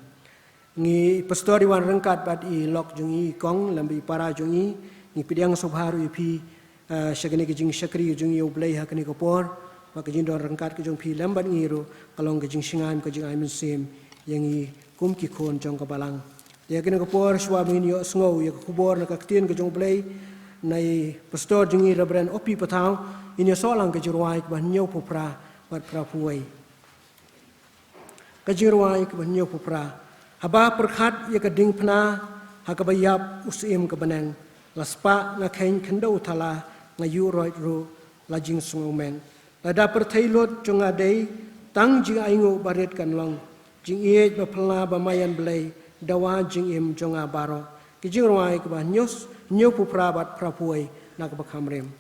ngi pastor wan rangkat bat i lok jong i kong lambi para jong i ni pidiang sobharu ipi shagane ke jing shakri jing yo blai ha kane ko por wa ke jing don rangkat ke jong pi lamban ngiro kalong ke jing singam ke jing ai min sim yang i kum ki khon jong ka balang ya kane ko por shwa min yo sngo ya ko bor na ka tien ke jong blai nai pastor jing i Reverend Opi Pathaw in yo solang ke jirwai ba nyo popra bat pra puai ka jirwai ke ba nyo popra haba perkhat ya ka ding phna ha ka bayap usim ka banang laspa na kain kendo thala nga yu right ru la jing sungmen la da per thailot chunga dei tang jing aingo baret kan long jing e ba phla ba mayan blai dawa jing im jonga baro ki jing rwai ka ba nyos nyopu prabat prapuai na ka ba khamrem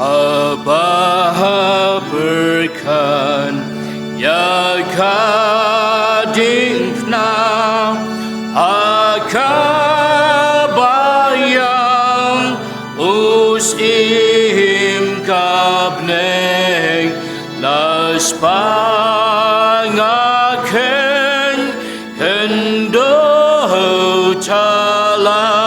Aba berkan ya kading na akabayang usim kabneng las pangaken kendo chala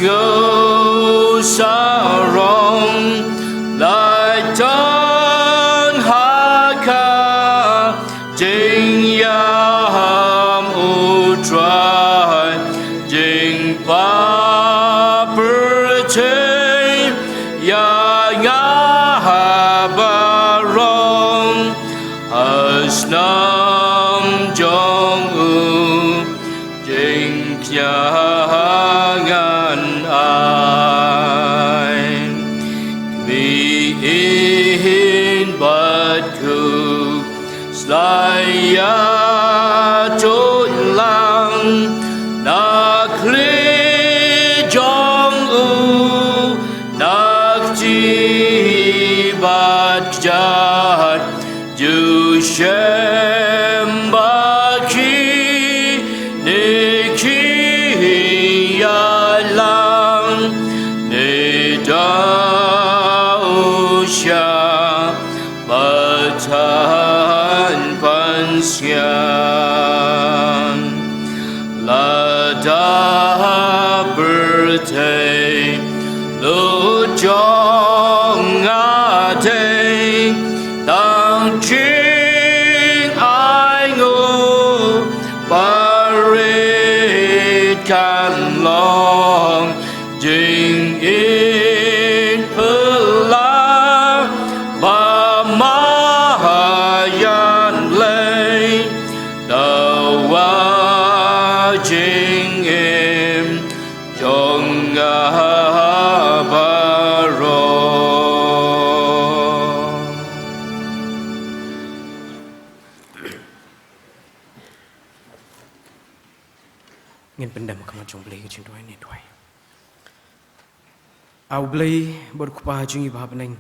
Yo sarong lai tan haka jing yam utrai jing pa perche ya ngabarong asnam jong u jing kyangan Slaya chôn lang nak li jong u nak chi bat jat ju shem ba ki ne ki ya lang ne da u sha Sian lada birthday lo jong ade dang jing ai ngo parit kan long jing in pula ba ma jing em jong baro ngin pendam kamu jong beli jing doi ni doi au beli berkupa jing iba beneng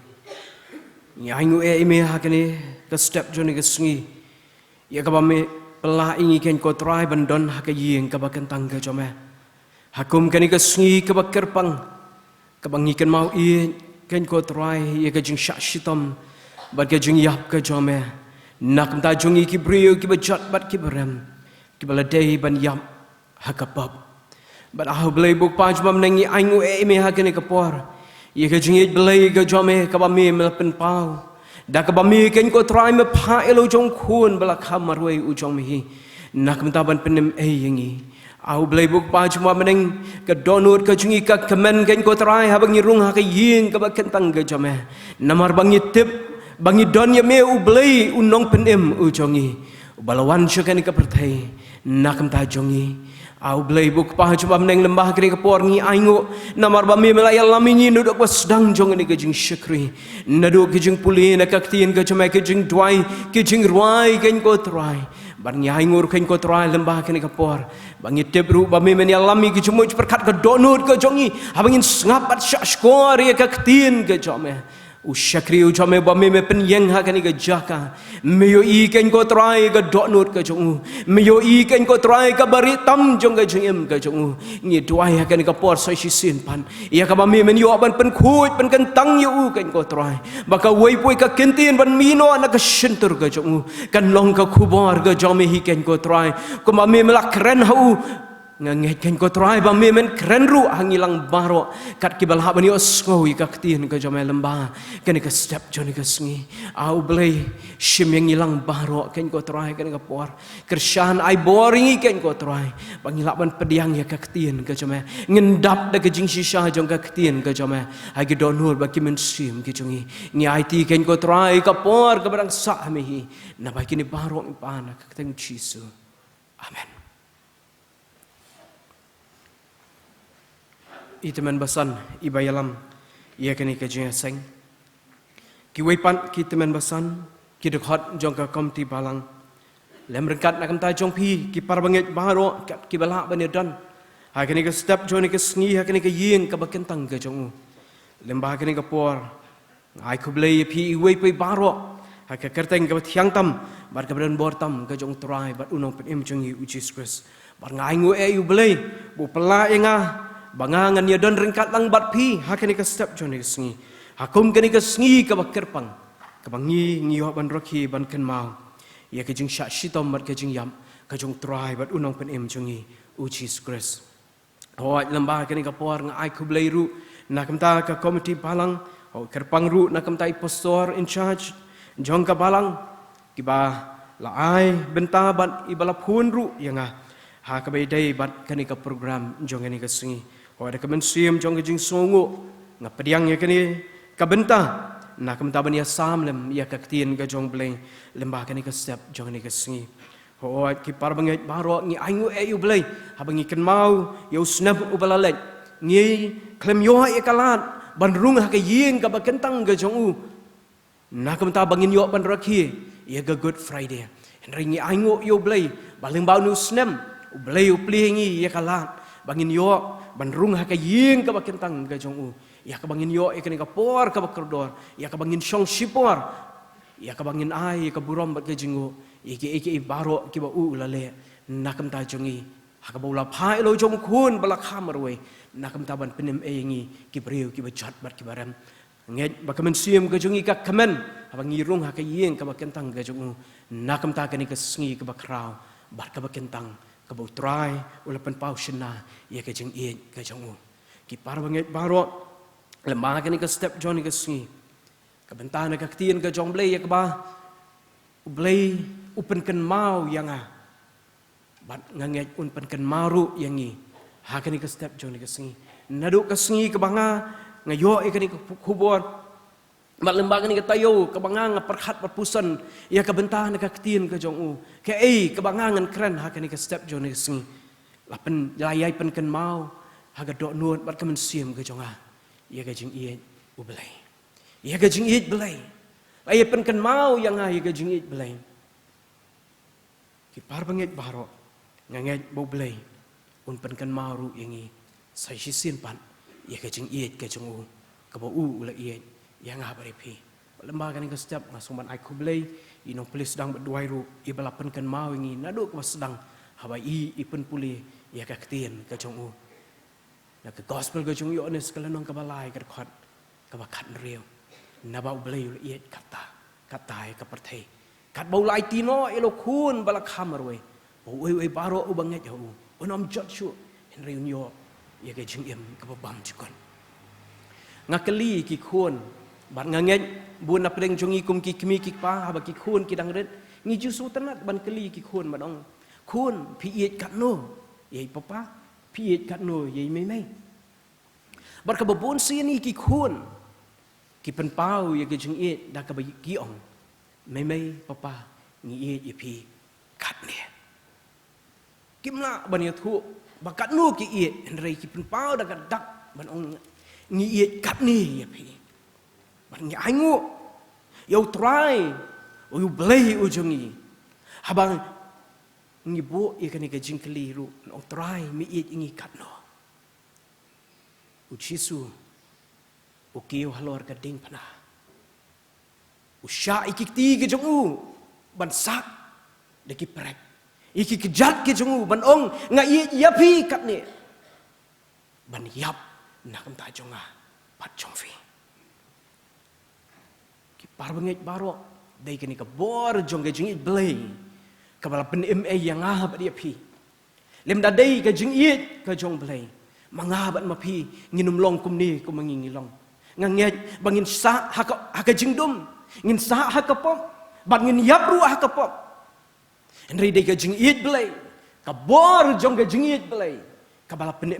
nyangu ime hakene ke step joni ke sungi ya kabame pelah ingi ken ko try bandon hakayieng kabakan tangga jome hakum kani ke sungi kabakar pang kabangi ken mau i ken ko try ya ke jing syak shitam bad ke jing yap ke jome nak ta jungi ki brio ki bajat bat ki berem ki baladei ban yap hakapap bad ah blai buk paj bam nengi aingu e me hakene kapor ya ke jing blai ke jome kabami melapen pau dak bami ken ko try me pha elo jong khun bala khamar wei u jong mi nak mentaban penem yengi au blai buk pa chuma meneng ke donut ke jungi ka kemen ken ko try ha bangi rung ha ke ying ke baken tang ke jome namar bangi tip bangi don ye me u blai u nong penem u jongi balawan syakan ke pertai nak menta jongi au blai buk pa chuma meneng lembah kri ke porngi aingo namar bami melaya lamini nuduk was sedang jong ni ke jing syukri nadu ke jing puli na kaktin ke chuma ke jing dwai ke jing ruai ken ko try bar nyai ngur ken ko try lembah kri ke por bangi tebru bami men alami ke chuma perkat ke donut ke jongi habangin ngapat syak skor ye kaktin ke jome usyakri ujame bami me penyeng hakani ke jaka meyo i ken ko try ke donut ke jongu meyo i ken ko try ke bari tam jong ke jengem ke jongu ni duai hakani ke por sai sin pan ia ka bami men yo ban pen khut pen kentang yo ken ko try baka wei poi ka kentin ban mino na ke sentur ke jongu kan long ke kubor ke jome hi ken ko try ko bami melak keren hau nganget ken ko try bami men keren ru hangilang baro kat ki balha bani osngoi ka ktin ke jome lembah ken ke step joni ke sngi au blai shim yang ilang baro ken ko try ken ke por kershan ai boring ken ko try bangilak ban pediang ya ka ktin ke jome ngendap de ke jing shisha jong ka ktin ke jome ai ki donur ba ki men sim ki jongi ni IT ken ko try ka por ke barang sa mehi na ba kini baro mi pana ka teng jisu amen. Iteman basan ibayalam ia kini ke jeng seng ki wepan ki temen basan ki dekhot jong ka komti balang lem rengkat nak kamta jong pi ki parbanget baro ki balak banedan ha kini ke step joni ke sngi ha kini ke yeng ka bakentang ke jong lem ba kini ke por ai ku blei pi we pe baro ha ka kerteng ka thiang tam bar ka bren bor tam ka jong trai bat unong pen em jong u Jesus bar ngai ngu e u blei bu pela enga bangangan ya don rengkat lang bat pi ha kini ke step joni ke sngi hakum kini ke sngi ka bakerpang ka bangi ngi ho ban rokhi ban ken mau ya ke jing sha shitom mat ke jing yam ka jong trai bat unong pen em jong u Jesus Hoi lembah kini ka por ngai ku blei ru nak kamta ka komiti balang ho kerpang ru nak kamta pastor in charge jong ka balang kiba la ai benta bat ibala phun ru yanga ha ka bei dai bat kani ka program jong kani ka singi ho ada kemen sim jong ka jing songo ngapediang ya kani ka benta nak kamta ban ya sam lem ya ka tien ka jong blei lembah kani ka step jong kani ka singi Hoi ki parbanget baro ngi aingu e blei habangi ken mau yo snap ubalalek ngi klem yo e kalat ban rung ha ka yeng ka bakentang ga jong u nakam ta bangin yo ban rakhi ye ga good friday henry ngi aingu yo blei baling bau nu snem blei u plingi ye kalat bangin yo ban rung ha ka yeng ka bakentang ga jong u ya ka bangin yo e ken ka por ka bakordor ya ka bangin shong shipor ya ka bangin ai ka burom bat ga jingu iki baro ki ba u lale nakam ta jongi hakabula phai lo jong khun bala khamarwe nakam ta ban penem e ngi ki breu ki ba chat bat ki baram nge ba kamen sim ka jongi ka kamen abangi rung ha ka yeng ka ba kentang ga jong nakam ta kani ka sngi ka ba kraw bat ka ba kentang ka ba try ulapan pau shina ye ka jing e ka jong ki par banget baro lemah kani ka step joni ka sngi ka bentana ka tien ka jong blei ya ka ba blei upen ken mau yang bat nganget unpen ken maru yang ni ha kani ke step joni ke singi nadu ke singi ke banga ngayo e kani ke kubor bat lembah kani ke tayo ke banga ngaperkhat perpusan ya ke bentah ke ketien ke jong u ke ke banga ngan kren ha kani ke step joni ke singi lapen layai pen ken mau ha ke dok nuot bat kemen sim ke jonga ya ke jing ie u belai ya ke jing ie belai layai pen ken mau yang ya ke jing ie belai ki par banget baro nganget bo blei un pen kan maru yangi sai si sin pan ye ka jing iet ka jong u ka bo u la iet yang ha bare pi lembah kan ka step ngasuman ai ku blei ino please dang bedwai ru i balapen kan mau yangi nadu ka sedang habai i pen puli ye ka ktien ka jong u na ka gospel ka jong yo ne skala nong ka balai ka khat ka ba khat riu na ba blei la iet kata katai ka perthei kat bau lai tino elo khun balak khamarwe oi baro u banget ya u onom jot shu henry unyo ye ke jing em ka bam chikon ngakeli ki khun bat nganget bun apdeng jongi kum ki kmi ki pa ha ba ki khun ki dang ret ngi ju su tanat ban keli ki khun madong khun pi iet kat no ye papa pi iet kat no ye mai mai bat ka bun sini ki khun ki pen pau ye ke jing iet da ka ba ki ong mai papa ngi ye pi kat ne kimla ban ye thu ba kat nu ki ye henry ki pen pau da ka dak ban ong ngi ye kat ni ye pi ban ngi aingu yo try o blei o jongi habang ngi bo ye kan ke jingkli ru ong try mi ye ngi kat no u chisu o kiu halor ka ding pana usha ikikti ke jongu ban sak de ki prek iki kejat ke jongu ban ong nga ya pi kat ne ban yap nak ta jonga pat jong fi ki par banget baro dai ke ni ka bor jong ke jing blei ka bala pen ma yang ah ba dia pi lem da dai ke jing ka jong blei manga bat ma pi nginum long kum ni kum mangi long nganget bangin sa ha ka jing dum ngin sa hakapop bat ngin yap ru hakapop henry de ka jing it blai ka bor jong ka jing it blai ka bala pen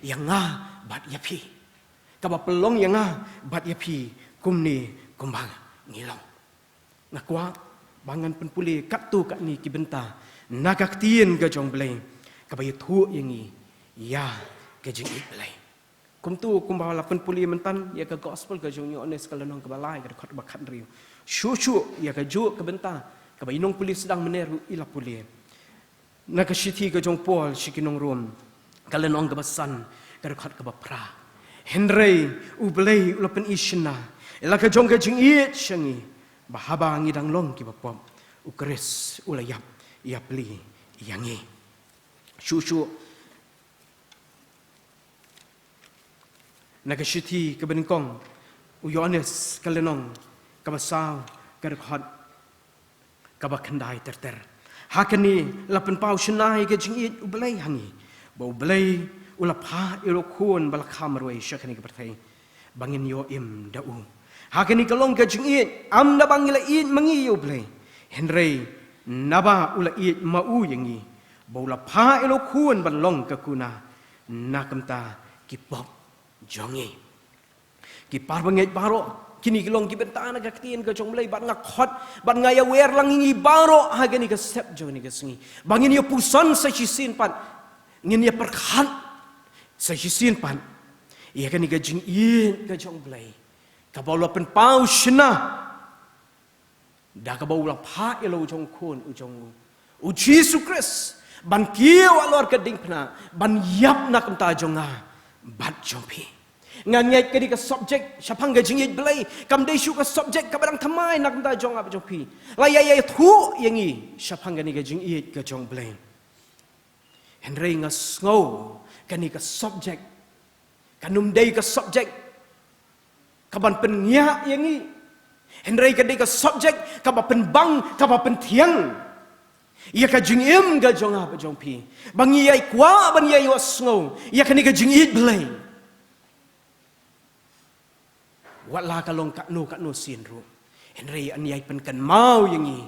yang nga bat yapi ka ba pelong yang nga bat yapi kumni kumbang ngilong ngakwa bangan pen puli kat tu kat ni ki benta nakak tien ka jong blai ka ba thu yangi ya ka jing it blai kum tu kum bawa lapan puli mentan ya ke gospel ke jong honest kalau nong ke balai ke khot bakat riu shu ya ke ju ke benta ke inong puli sedang meneru ila puli na ke shiti ke jong pol shikinong rum kalau nong ke basan ke khot ke bapra Henry ublei ulapan ishna ila ke jong ke jing it shangi bahaba ngidang long ki bapom ukres ulayap ia pli yangi shu Nagashiti kebeningkong uyones kalenong kabasaw karkhot kabakhandai terter hakani lapen pau shnai ke jingit ublei hangi bo ublei ulapha irokhun balakhamarwei shakani ke perthai bangin yo im dau hakani kalong ke jingit am na bangila it mangi ublei henrei naba ula it mau yangi bo ulapha irokhun balong kakuna nakamta kipop jongi ki parbangai baro kini gelong ki bentana ka ktien ka jong mlai bat nga khot bat nga ya wer lang ngi baro ha gani ka sep joni ka singi bangin yo pusan sa chisin pan ngin ya perkhan sa chisin pan ya gani ka jing yin ka jong mlai ka bawla pen pau shna da ka bawla pha elo jong khon u jong u Jesus Christ ban kiyo alor ka ding pna ban yap na kam ta jonga bat jompi nganget ke di ke subjek syapang ke jingit belai kam dei syu ke subjek ka barang thamai nak ta jong ap jompi la ya thu yangi syapang ke ni ke jingit ke jong belai henrei nga sngau ke ni ke subjek kanum dei ke subjek ka ban pen nya yangi henrei ke dei ke subjek ka ba pen bang ka ba pen thiang ia ka jingim ke jong ap jompi bang ia kwa ban ia yo sngau ia ke ni ke jingit belai Wala kalong kakno sinru. Henry anyay penkan mau yangi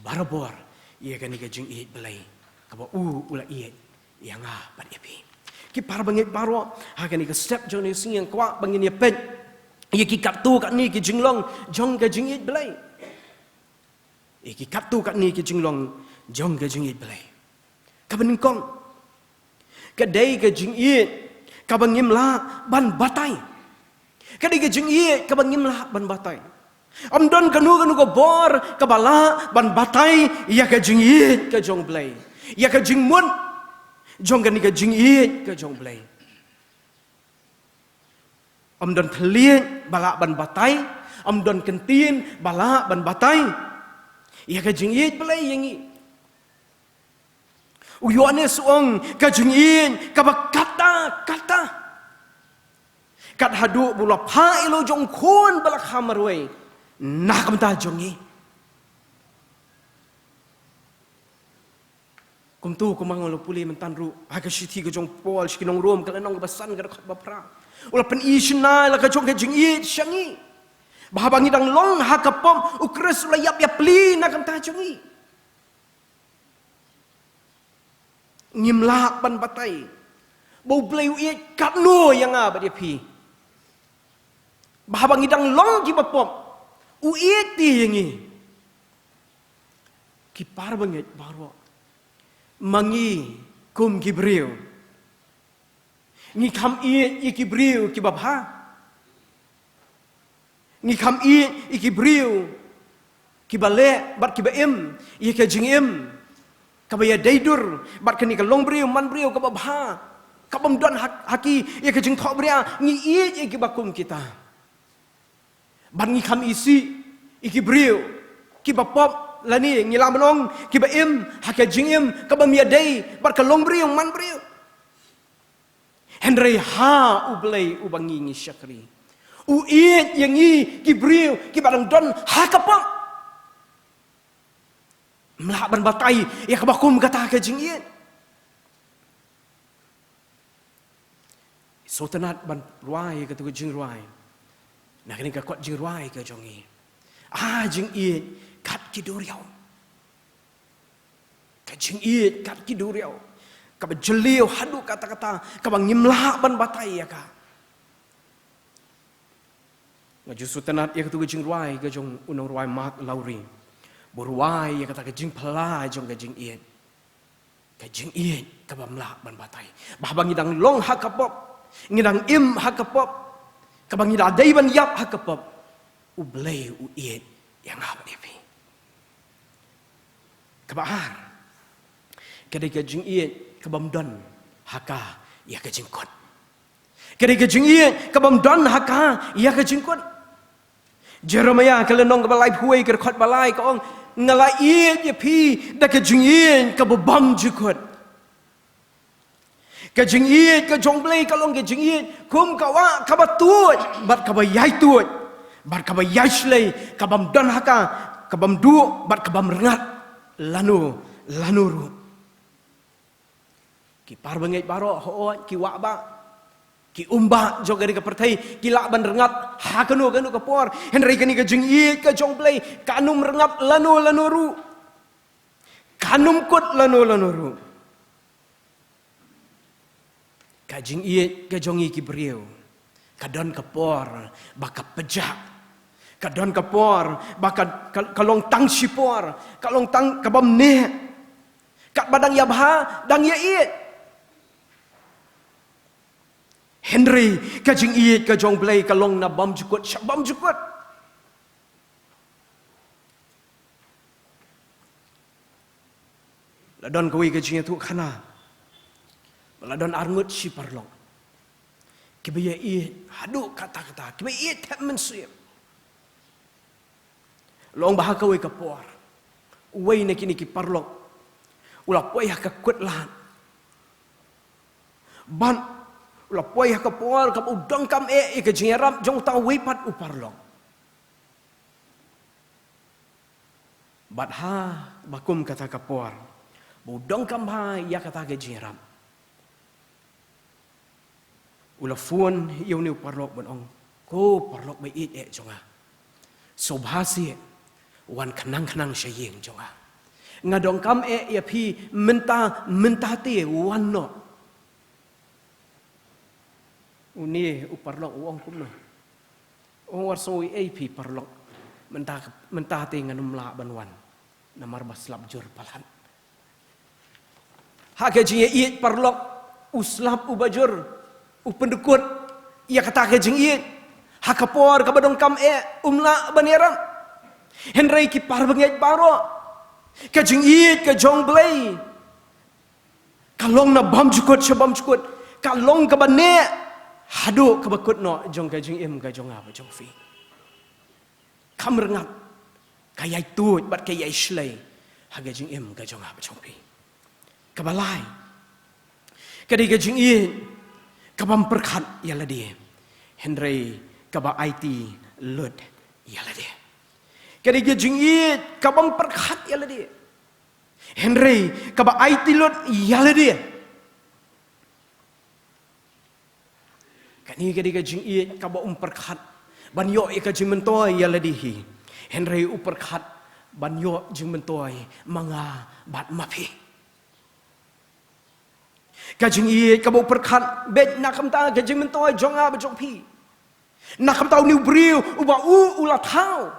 barabor ia kan iga jing it belai kaba ula it yang pat yapi. Ki par bangit baro ha kan iga step joni sing yang kwa bangin ya pet. Ia ki katu kat ni ki jinglong jong ka jing it belai. Ia ki katu kat ni ki jinglong jong ka jing it belai. Kaban kong kadai ka jing it kabangim la ban batai. Kadi ke jing ie ka bangim la ban batai. Am don kanu ko bor ka bala ban batai ia ka jing ie ka jong blai. Ia ka jing mun jong kan ka jing ie ka jong blai. Am don thlien bala ban batai, am don kentien bala ban batai. Ia ka jing ie blai yangi. Uyone suong ka jing ie ka kata kat hadu bula pha ilo jong khun balak hamarwei nakam ta jongi kum tu kumang lo puli mentan ru aga shithi ke jong pol shikinong rom kala nong basan ga khot bapra ula pen ishna la ka jong ke jing it shangi bahabangi dang long ha kapom ukres ula yap pli nakam ta jongi ngimlak ban batai bau blai it kat no yang ba dia pi bahabang idang long ki bapom uiti yangi ki parbanget baro mangi kum kibriu ni kam i kibriu ki babha ni kam i kibriu ki bale bat ki baim i ka jingim ka baya daidur bat kani ka long briu man briu ka babha ka bam don haki i ka jing tho bria ni i ki bakum kita ban ngi kham isi ikibriu ki bapop lani ngila menong ki baim haka jingim ka bamia dei bar ka long briu man briu henry ha ublei ubangi ngi syakri u it yangi ki briu ki barang don haka pom mla ban batai ya ka bakum kata ka jingit sotanat ban ruai ka tu jing ruai nak ni ka kot jing ruai ke jongi jing it kat ki duriau ka jing it kat ki duriau ka bejeliu hadu kata-kata ka bang ngimla ban batai ya ka ngaju sutanat ya tu jing ruai ke jong unong ruai mak lauri boruai ya kata ka jing pala jong ka jing it ka bamla ban batai bah bang idang long hakapop ngidang im hakapop kabang ngida daiban yap hakapop ublay uiet yang apa depi kabar kadai kajing iet kabam don haka ya kajing kot kadai kajing iet kabam don haka ya kajing kot Jeremiah kalenong kabalai huai kerkot balai kaong ngalai iet ya pi da kajing iet kabam jukot kajing iet kajong blay kalong kajing iet kum kawa kabatut bat kabayai tut bat kabayai slay kabam don haka kabam du bat kabam rengat lanuru ki parbangai baro ho ki wa ba ki umba joga di kepertai ki la ban rengat ha kanu kapor henry kani kajing iet kajong blay kanum rengat lanuru kanum kut lanuru kajing iet kajongi ki beriu kadon kapor bakap pejak kadon kapor bakat kalong tang sipor kalong tang kabam ne kat badang yabha dang ya iet Henry kajing iet kajong blay kalong na bam jukut syabam jukut ladon kawi kajing itu kana ladon arngut si parlong kibaya iet hadu kata-kata kibaya iet tak mensip long bahakawi kapor uway na kini ki parlong ulap wayah kakut lahat ban ulap wayah kapor kap udang kam ka jingarap jong tang wipat uparlong bat ha bakum kata kapor budang kam ha ya kata ka jingarap ula fuan yaw ni parlok bon ong ko parlok bay it jonga sobhasi wan kanang syayeng jonga ngadong kam ya pi menta te wan no uni uparlok uang kumno o warso pi parlok menta te nganum la banwan namar baslap jur palhan hagaji it parlok uslap ubajur upendukut ia kata kajing iet hakapor kabadong kam umla baneram henry ki parbangai baro kajing iet kajong blay kalong na bam jukut syabam jukut kalong kabane hadu kabakut no jong kajing im kajong apa jong fi kam rengat kayai tut bat kayai slay hagajing im kajong apa jong fi kabalai kadai kajing iet kabam perkhat yala dia Henry kaba IT lut yala dia kadi gejing it kabam perkhat yala dia Henry kaba IT lut yala dia kani kadi gejing it kaba perkhat banyo ikajing mentoy yala dihi Henry uperkhat banyo jing mentoy manga bat mapi kajing iet kabau perkhat bet nakam ta kajing mentoy jonga bejong pi nakam tau niu briu uba ulat tau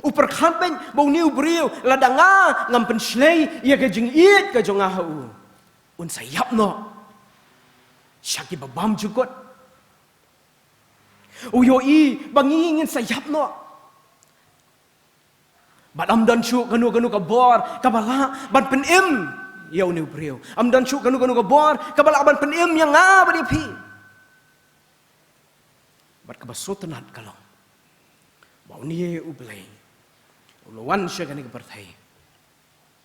uperkhat ben bau niu briu ladanga ngam penslei ia kajing iet kajonga hu un sayap no syaki babam jukut uyo i bangi ingin sayap no badam dan chu kanu kabor kabala ban penim yaw ni brio am dan chu kanu kabor kabalaban penim yang ngaba di pi bat kabasotanat kalong bau ni ublay ulawan siya kani kapartay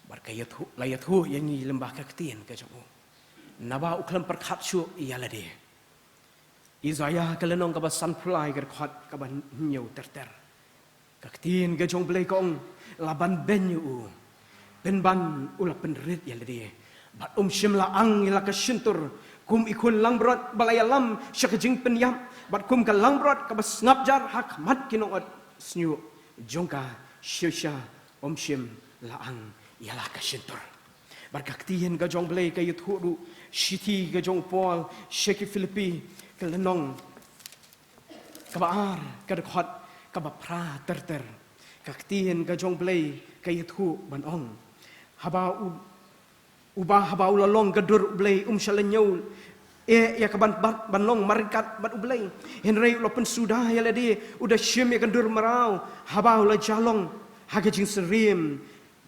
bar layat hu yang ni lembah kaktian ka jamu naba uklam perkhat chu iyala de Isaiah kalenong kabasan pulai kerkhat kaban nyau terter kaktian ka jong blay kong laban benyu penban ula penrit ya lede bat shimla ang ila ka shintur kum ikun langbrot balayalam syakajing penyam bat kum ka langbrot ka bas ngapjar hak mat kinot snyu jongka syusha shim la ang ila ka shintur bat kaktian ka jong blay ka yuthu shiti ka jong Paul sheki Filipi ka lenong ka baar ka dekhot ka ba pra terter kaktian ka jong blay ka yuthu ban ong haba ulalong gadur blay shalanyol ya ban long marikat bat ublay henry lopen sudah ya ladi udah syem ya kendur merau habau la jalong haga jing serim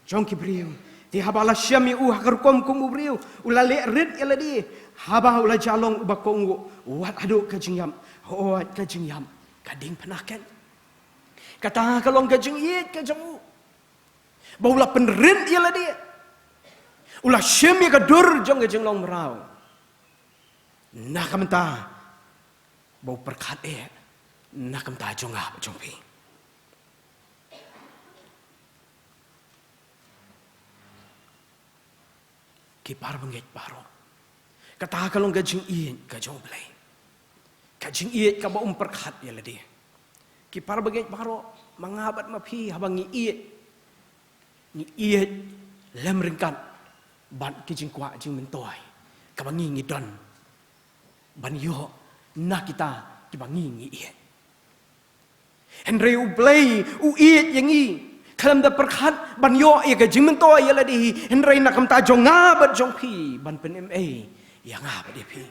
jong kibriu ti habala syem ya hakar kom ubriu ulale rid ya ladi habau la jalong ubakong wat adu ka jingyam hoat ka jingyam kading penakan kata kalong ka jingyit ka jamu baula penrin ya ladi ulah syem ya kadur jong ka jinglong merau nakamta bau perkat nakamta jongah jongpi kipar bengit paro kata kalong gajing iin gajong belai gajing iin ka bau perkat ya ladi kipar bengit paro mangabat mapi habangi iin ni iin lem ringkat ban kijing kwa jing mentoi kabangi ngidon banyo na kita kibangi iet Henry ublay uiet yangi kalam da perkhat banyo ya ka jingmen to ya ladi Henry nakam ta jonga bat jongpi ban pen ma ya nga ba de pi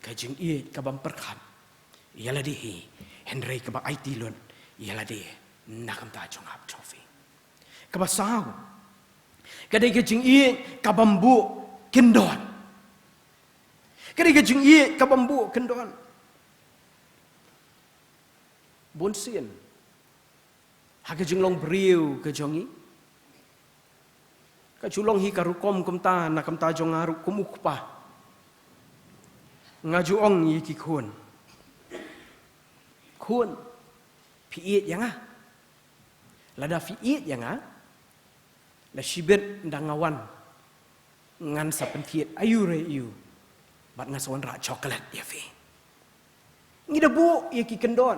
ka jing iet ka ban perkhat ya ladi Henry ka ba IT lon ya ladi nakam ta jonga jongpi ka ba saw ka de ka jing iet ka bambu kendon kari ka jing iet ka bambu kendon bon sien ha ka jing long briu ka jongi ka chulong hi ka rukom kumta na kamta jong aru kumukpa ngaju ong yi ki khun pi iet yang lada fi iet yang la shibet ndangawan ngan sapentiet ayu re yu bat ngasawan ra coklat ya fi ngida bu ya ki kendon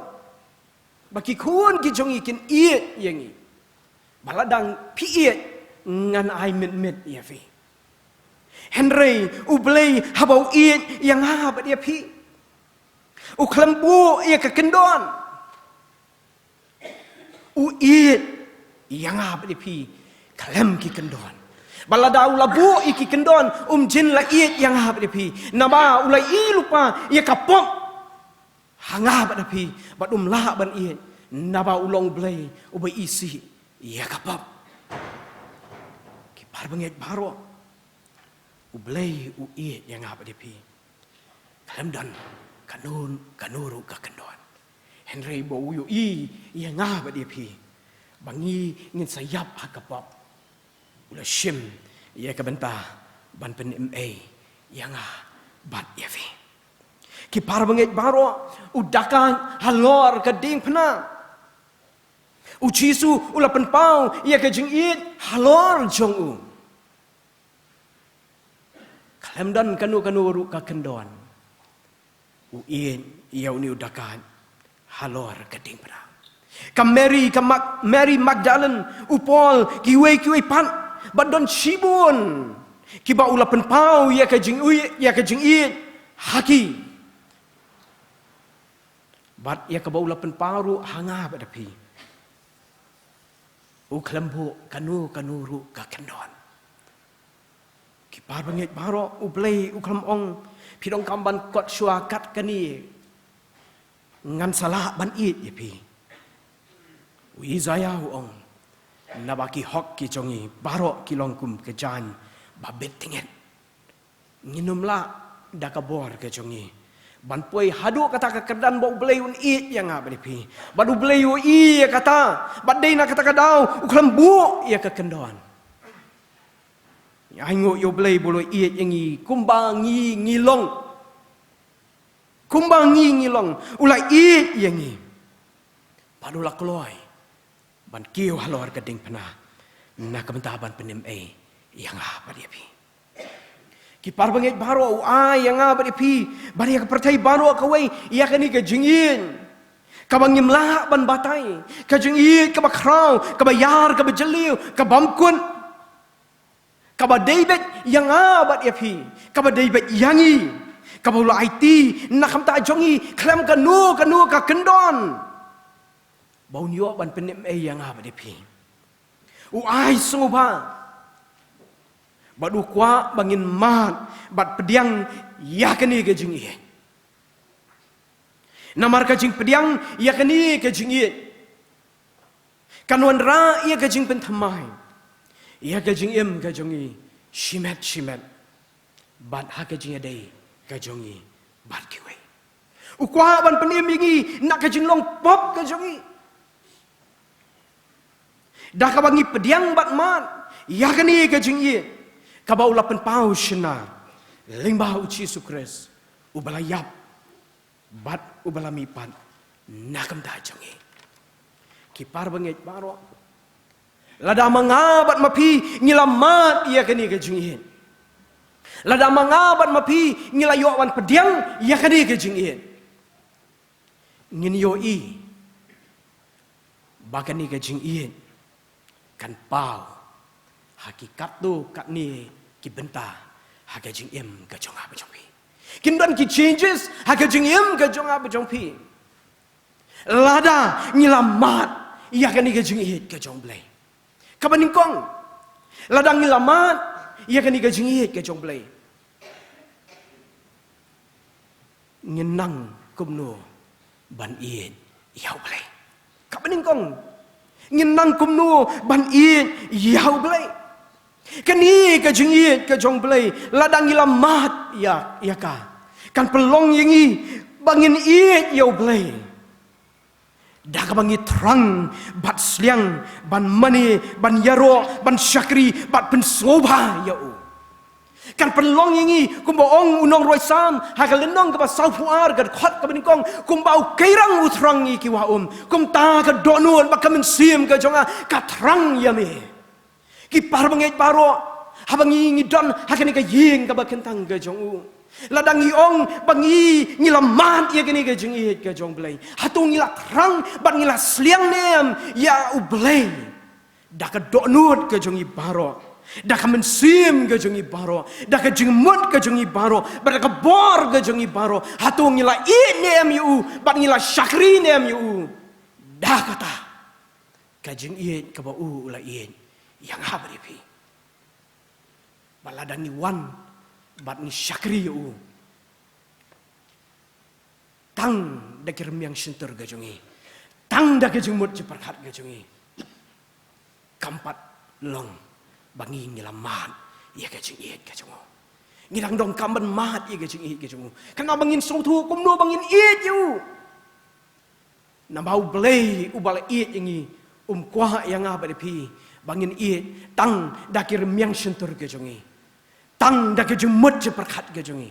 baki kun ki jong ikin iet yangi baladang pi iet ngan ai met ya fi Henry ublay habau iet yang bat ya fi u klambu ya ka kendon u iet yang bat ya fi kalam ki kendon balada ulabu iki kendon jin la iet yang hab depi naba ulai i lupa ia kapok hanga ba depi bat la ban iet naba ulong blai ubai isi ia kapok ki par banget baro ublai u iet yang hab depi kalam dan kanuru ka kendon Henry bo yu i yang hab depi bangi ngin sayap ha kapok ula shim ya ka benta ban pen ma yang bat ya fi ki par banget baro udakan halor ka ding pna uchisu ula pen pau ya ka jing it halor jong kalam dan kanu ru ka kendon u in ya uni udakan halor ka ding pna ka Mary Magdalene u Paul kiwe pan badon shibun kiba ula penpau ya ka jing it haki bat ya ka ba ula penpau ru hanga ba dapi u klambu kanu ru ka kendon kibar banget baro u blai u klam ong pidong kamban kot shua kat kani ngan salah ban it ya pi u izaya ong nabaki hok ki jongi baro kilong kum ke jan babet tinget nginum la dakabor ke jongi ban poi hadu kata ka kerdan bo blei un it yang ngab pi badu blei u i kata badai na kata kadau uklam bu ya ke kendon ya ngo yo blei bolo it yang i kumbangi ngilong ulai it yang i badu la kloi ban kiu halor gading pena na kamentaban penim yang apa dia pi ki par banget baro yang apa dia pi bari ka percaya baro ka wei ia kani ka jingin ka bangim la ban batai ka jingin ka bakrau ka bayar ka bajeliu ka bamkun ka ba David yang apa dia pi ka ba David yangi ka ba IT na kamta jongi klam kanu ka kendon bau nyo ban penem yang apa depi u ai sunguba Bat ukwa bangin mat, bat pediang yakani ke jing iye. Namar ke jing pediang yakani ke jing iye. Kanwan ra ia ke jing pentamai. Ia ke jing im ke jongi shimet. Bat ha ke jing adai ke jongi bat kiwe. Ukwa ban penim ingi nak ke jing long pop ke jongi. Dah kabangi pediang bat mat. Yakani ke jing iye. Kabau lapan pau shena. Limbah uci sukres. Ubalayap. Bat ubalami pan. Nakam dah jongi. Kipar bangit baro. Lada mangabat mapi ngilamat ia kini ke jingin. Lada mangabat mapi ngilayuan pediang ia kini ke jingin. Ngin yoi bakani ke jingin kan pau hakikat tu kat ni ki benta hak jing im ke jonga bejongpi. Kindan ki changes hak jing im ke jonga bejongpi. Lada ngilamat ia kini ke jingin ke jongblay. Kabaningkong ladang ngilamat ia kini ke jingin ke jongblay. Ngenang kumno ban iin yau blay. Kabaningkong ngenang kumno ban iin yau blay. Kani ke jingin ke jongblay ladang ngilamat ya ka. Kan pelong yengi bangin iin yau blay. Dah kabangi terang, bat seliang, ban mani, ban yaro, ban syakri, bat pensoba ya u. Kan pelong yengi kumbaong unong roi sam, hakal lenong ke pasau puar ke khot ke beningkong, kumbau kairang utrang iki wa kum ta ke donun bak mensim ke jonga ka terang ya me. Ki par bangit paro, habangi ngidon hakani ke ying ke bakentang ke jong u. Ladang iong bangi ngilamat ia kini ke jing iit ke jong blay. Hatung ngila terang bat ngila seliang nem ya u blay. Dah ke donut ke jong ibaro. Dah ke mensim ke jong ibaro. Dah ke jengmut ke jong ibaro. Dah ke bor ke jong ibaro. Hatung ngila iit nem yu bat ngila syakri nem yu. Dah kata ke jing iit ke bau ula iit yang habaripi. Baladang iwan bat ni syakri u tang dakir miang sentur gajongi tang dak jumut jeperkat gajongi kampat long bangi ngilamat ia gajing iet gajongo ngirang dong kamban mat ia gajing iet gajongo kana bangin sotu kumno bangin iet yu nambau blay ubal iet ingi kwa yang abadi bangin iet tang dakir miang sentur gajongi tang dak jumut je perkat gajongi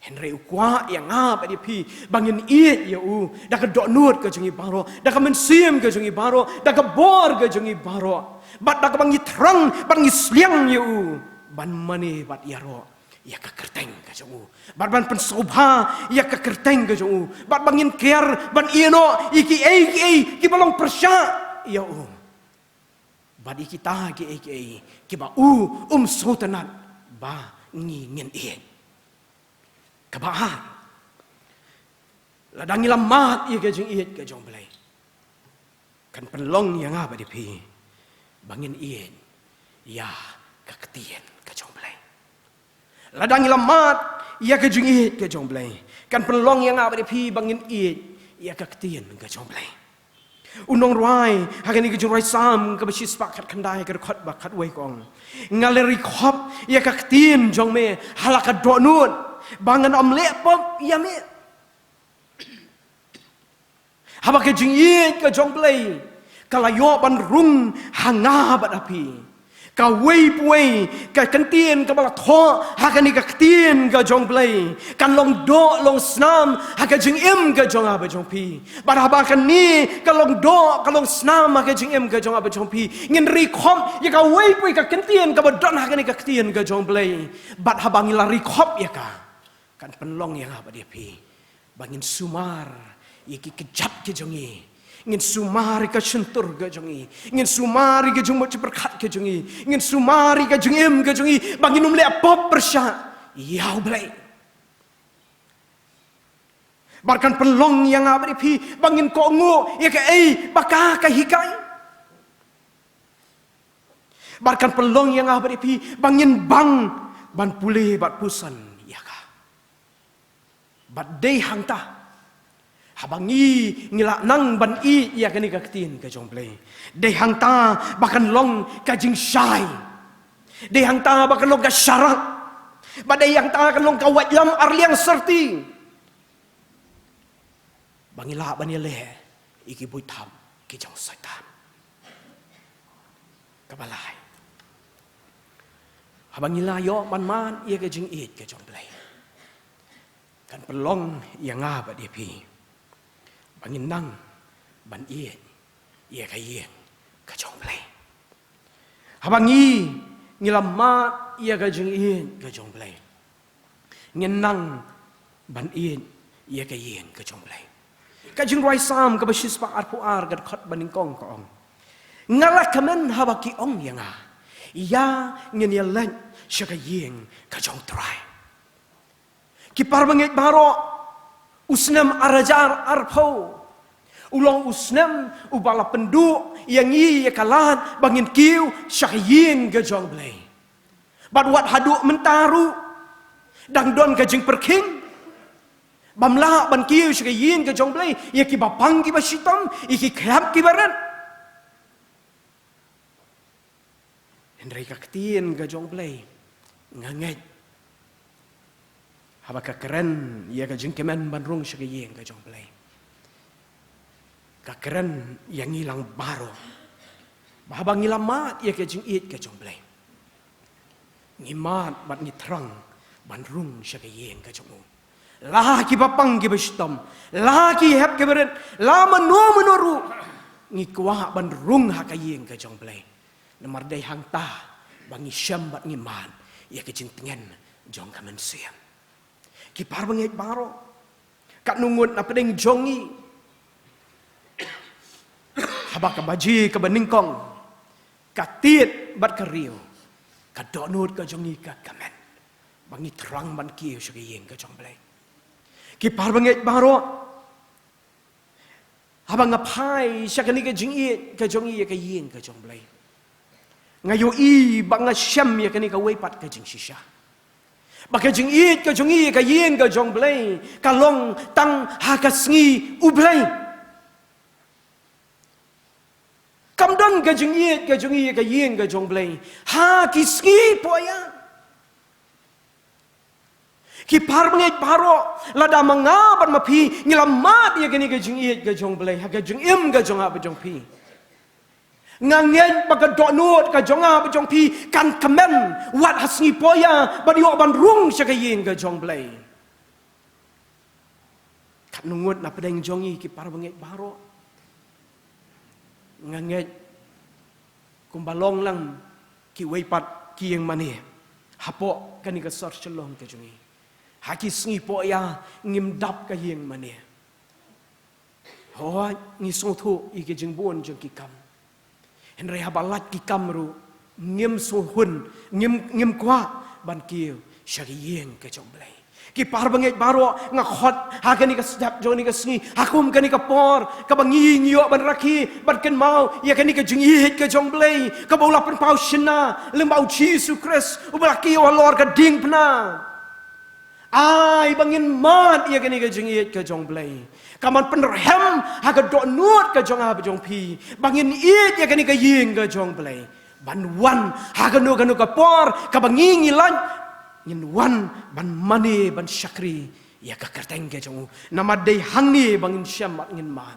Henry ukwa yang apa dia pi bangin iet ya u dak dok nut gajongi baro dak mensim gajongi baro dak bor gajongi baro bat dak bangi terang bangi sliang ya u ban mani bat yaro ya ka kerteng gajongu bat ban pensobha ya ka kerteng gajongu bat bangin ker ban ieno iki ki balong persya ya u bat iki ta ki ba sotanat ba ngin iet kabaan ladang ilamat ia gajing iet gajong belai kan penlong yang apa dipi bangin iet ya kaketien gajong belai ladang ilamat ia gajing iet gajong belai kan penlong yang apa dipi bangin iet ya kaketien gajong belai unong ruai hakani ke jurai sam ke besis pakat kendai ke khot bakat wei kong ngaleri khop ya ka tin jong me halaka donut bangan omle pop ya me haba ke jingit ke jong play kalayo ban rung hanga bat api ka wei puai ka kentien ka bala tho hakani ka tien ka jong play kan long do long snam haka jing im ka jong aba jong pi bar haba kan ni ka long do ka long snam haka jing im ka jong aba jong pi ngin ri khom ya ka wei puai ka kentien ka badon hakani ka tien ka jong play bat haba ngila ri khop ya ka kan penlong yang aba dia pi bangin sumar iki kejap ke jongi ngin sumari ka sentur ka jongi ngin sumari ka jumut perkat ka jongi ngin sumari ka jungim ka jongi bangin umle pop persya yau blai barkan pelong yang abri pi bangin ko ngo ya ka baka ka hikai Barkan pelong yang abad ipi bangin bang ban pulih bat pusan ya ka. Bat day hang ta. Habangi ngilak nang ban i ya kani ka ketin ka jong play. Day hang ta bakan long ka jing syai. Day hang ta bakan long ka syarat. Badai yang ta kan long ka wat lam arliang serti. Bangila banile iki bui tham ki jong saitan. Kabalai. Habangila yo man ia ke jing it ke jong play. Kan pelong yang ngaba dia pi. Bangin nang ban it ia ka yeng ke jong play. Habangi ngilamat ia ke jing it ke jong play. Ngenang ban it ia ka yeng ke jong play. Ka jing roi sam ka basis pa arpuar gad khot baning kong ka ong. Ngalak kamen habaki ong yang a. Ya ngin ya len syaka yeng ka jong try. Ki parbangit baro usnam arajar arpo. Ulong usnam ubala penduk yang i ya kalan bangin kiu syaka yeng ka jong blay. Bad wat haduk mentaru dang don ka jing perking. Bamla ban kiu syaka yeng ka jong blay ya ki bapang ki basitam iki krap ki baran. Hendrai kaktiin ka jong play nganget haba ka keren ya ka jing kemen banrung syaka yeng ka jong play ka keren yang hilang baro bahaba ngilamat ya ka jing it ka jong play ngimat bat ni terang banrung syaka yeng ka jong laki papang ki bestam laki hep ke beren la menoru ngikwa banrung hakayeng ka jong play Namar day hang ta bangi syam bat ngiman ia kecing tengen jong kamen siam. Kipar bangit baro kat nungut na pedeng jongi habak ka baji ka beningkong katit bat kariu kadonut ka jongi ka kamen bangi terang ban kiu syaka yeng ka jong blay. Kipar bangit baro habang ngapai syaka ni ka jingit ka jongi ka yeng ka jong blay. Ngayo i banga syam ya kani ka weipat ka jing shisha. Baka jing it ka jong i ka yen ka jong blay kalong tang ha ka sngi ublay. Kamdang ka jing it ka jong i ka yen ka jong blay ha ki sngi poya. Ki par bangit paro lada mangaban mapi ngilamat ya kani ka jing it ka jong blay ha ka jing im ka jong ha ba jong pi. Ngangen baga donut ka jonga ba jong pi kan kemen wat hasngi poya ba dio ban rung syaka yeng ka jong blay. Kat nungut na pedeng jongi ki par bangit baro. Ngangen kumbalong lang ki weipat ki yang mani. Hapo kani ka sor chelong ka jongi. Haki sngi poya ngim dap ka yeng mani. Ho ngi sothu i ki jingbon jong ki kam. Henry habalat ki kamru ngim suhun ngim kwa ban kiu syaki yeng ke jong blay. Ki par bangit baro ngakhot ha kani ka sedap joni ka sngi hakum kani ka por ka bangi nyo ban raki ban ken mau ya kani ka jingit ke jong blay ka bola pen pau shina lembau Jesus Christ ubalaki walor ka ding pna. Ai bangin mat ya kani ka jingit ke jong blay. Kaman penerhem haga dok nuat ka jong ha jong pi bangin it ya kani ka yeng ka jong blay ban wan haga no ka por ka bangi ngilan ngin wan ban mani ban syakri ya ka kerteng ka jong nama dei hang ni bangin syam mat ngin man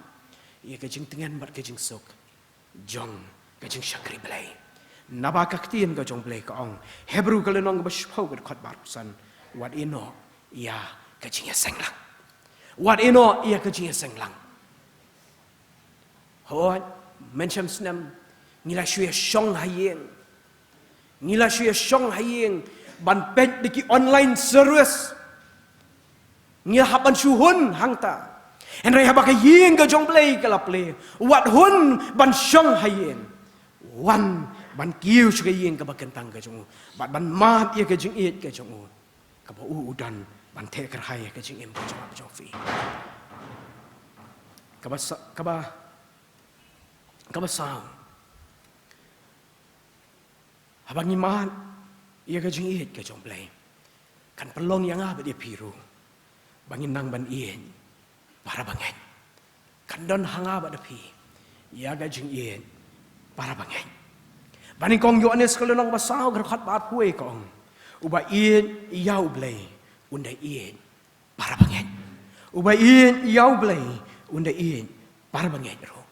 ya ka jing tengen mat ka jing sok jong ka jing syakri blay naba ka ktien ka jong blay ka ong Hebrew ka lenong ba shpau ka khot barusan wat ino ya ka jing ya senglang. Wat ino ia kerja senglang. Ho mencam senam ngila syue syong hayeng. Ngila syue syong hayeng ban pet diki online service. Ngila haban syuhun hangta. Henry habaka yeng ka jong play kala play. Wat hun ban syong hayeng. Wan ban kiu syuka yeng ka bakentang ka jong. Ban mat ia ka jing it ka jong. Ka ba udan ban te kerhaya ke jing im jong jong fi kaba sao habang iman ia ka jing iet ka jong blay kan pelong yang apa dia piru bangin nang ban ien para bangen kan don hanga ba pi ia ka jing iet para bangen baning kong Yohanes kalonong basaw garkhat bat puai kong uba ien iau blay unda ien para bangen uba ien iau blay unda ien para bangen ro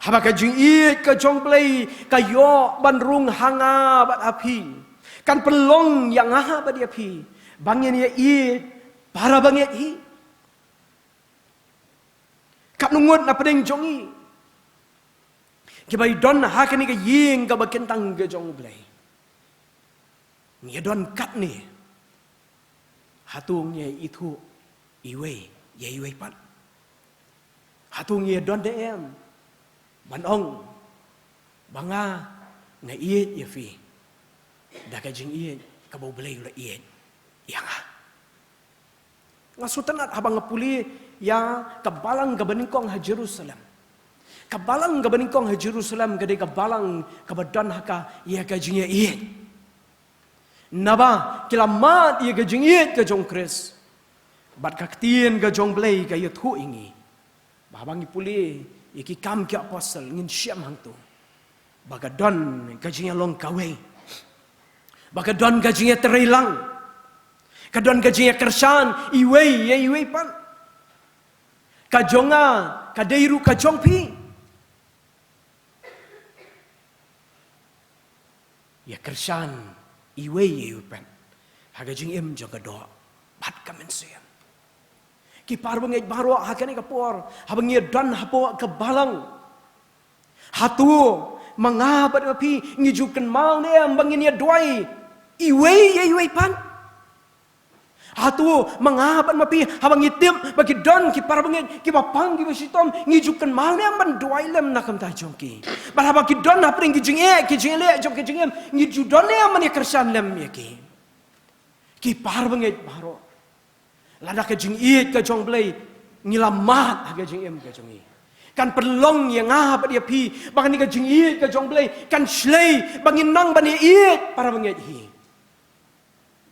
haba ka jing iet ka jong blay kayo banrung hanga bat api kan pelong yang aha ba dia pi bangin ia iet para banget hi kap nungut na pedeng jongi kibai don ha kani ka ying ka bakentang ga jong blay ngia don kat ni hatung ye itu iwe ye iwe pat hatung ye don de em ban ong banga ngai iet ye fi da ka jing iet ka bo blay la iet yang ngasutan at habang ngapuli ya kabalang gabaningkong ha Jerusalem kabalang gabaningkong ha Jerusalem gade kabalang kabadon haka ya ka jing iet naba kilamat ya ka jing iet ka jong Kris bat kaktien ka jong blay ka yathu ingi babang ipuli iki kam ki apostle ngin syam hang tu bagadon ka jing long kawe bagadon ka jing terilang kadon ka jing kersan iwe pan kajonga kadeiru kajong pi ya kersan iwe pan haga jing em jong kado bat kamen siam ki parbang ej baro hakani kapor habang ye don hapo ke balang hatu mangabat api ngijukan mau ne bangin ye doi iwe pan hatu mangabat mapi habang itim bagi don ki parbang ki bapang ki basitom ngijukan mau ne ban doi lem nakam ta jongki bar habang ki don hapring ki jing le jong ki jingem ngiju don ne man ye kersan lem ye ki parbang ej baro lada ka jing iet ka jong blay ngilamat haga jing em ka jong i kan pelong yang apa dia pi bangani ka jing iet ka jong blay kan slay bangin nang bani iet para banget hi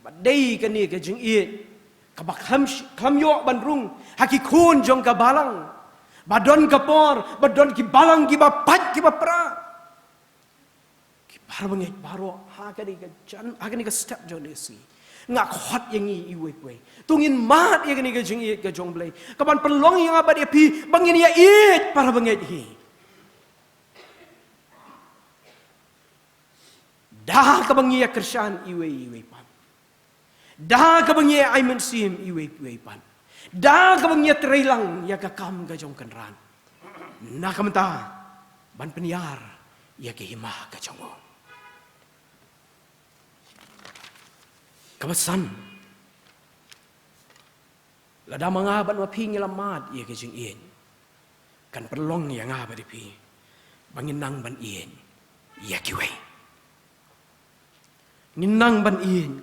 badai kan ni ka jing iet ka bakham yo bandrung haki khun jong ka balang badon ka por badon ki balang ki bapat ki bapra ki para banget baro haga ni ka jan haga ni ka step jong desi ngak hot yang iwe kwe tungin mat yang ni ka jing iet ka jong blay kapan pelong yang apa dia pi bangin ya iet para banget hi dah ka bangi ya kersan iwe pan dah ka bangi ya aiman sim iwe pan dah ka bangi ya terelang ya ka kam ka jong kenran na kamta ban peniar ya ke himah ka jong kawasan lada mangabat mapi ngelamat ia ke jing ien kan perlong yang ngaba di pi bangin nang ban ien ia kiwe ninang ban ien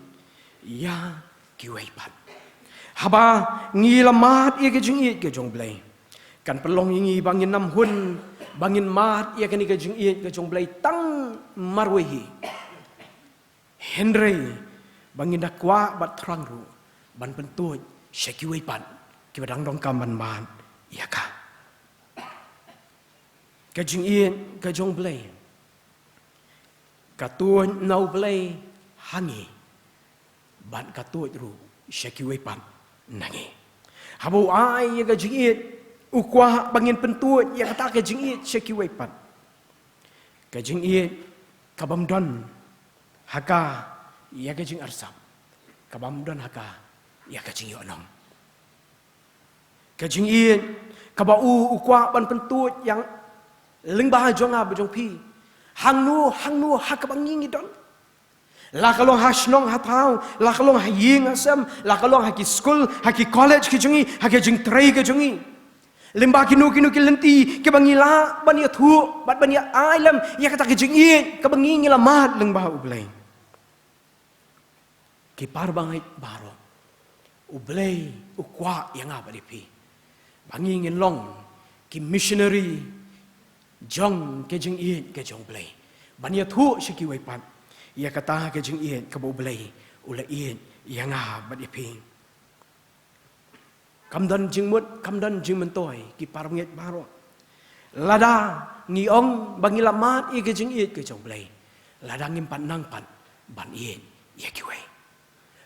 ia kiwe pan haba ngelamat ia ke jing ien ke jong blay kan perlong ingi bangin nam hun bangin mat ia ke ni ke jing ien ke jong blay tang marwehi Henry bangin dakwa bat terang ru ban pentut syakiwai pan ki badang dong kam ban ya ka ka jing ien ka jong blay ka tuon nau blay hangi ban ka tuot ru syakiwai pan nangi habu ai ya ka jing ien ukwa bangin pentut ya kata ka jing ien syakiwai pan ka jing ien ka bamdon haka ia ka jing arsam kabam don haka ia ka jing yonong ka jing ien ka ba ukwa ban pentut yang ling bah jonga bejong pi hang nu haka bangingi don la kalong hasnong hatau la kalong haying asam la kalong haki school haki college ki jungi haki jing trai ka jungi limbah kinu ki lenti ke bangila ban ya thu bat ban ya ailam ia kata ki jing ien ka bangingi lamat ling bah ublay ki parbangait baro ublay ukwa yang apa dipi bangingin long ki missionary jong ke jing iet ke jong blay bania thu shiki wai pan ia kata ke jing iet ke boleh ula iet yang bat iping kamdan jing mut kamdan jing mentoi ki parnget baro lada ngi ong bangi lamat i ke jing iet ke jong boleh lada ngim pan nang pan ban iet ia kiwe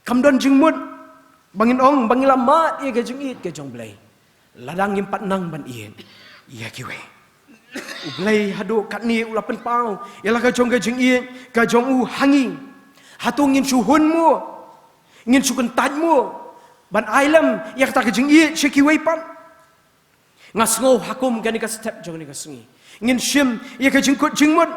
kamdan jing mut bangin ong bangi lamat i ke jing iet ke jong boleh lada ngim pan nang ban iet ia kiwe ublay hadu kat ni ula pen pau ialah ka jong ka jing iet ka jong u hangi hatu ngin suhun mu ngin sukun taj mu ban ailam ya kata ka jing iet sheki wei pan ngasngo hakum gani ka step jong ni ka sengi ngin shim ya ka jing kut jing mut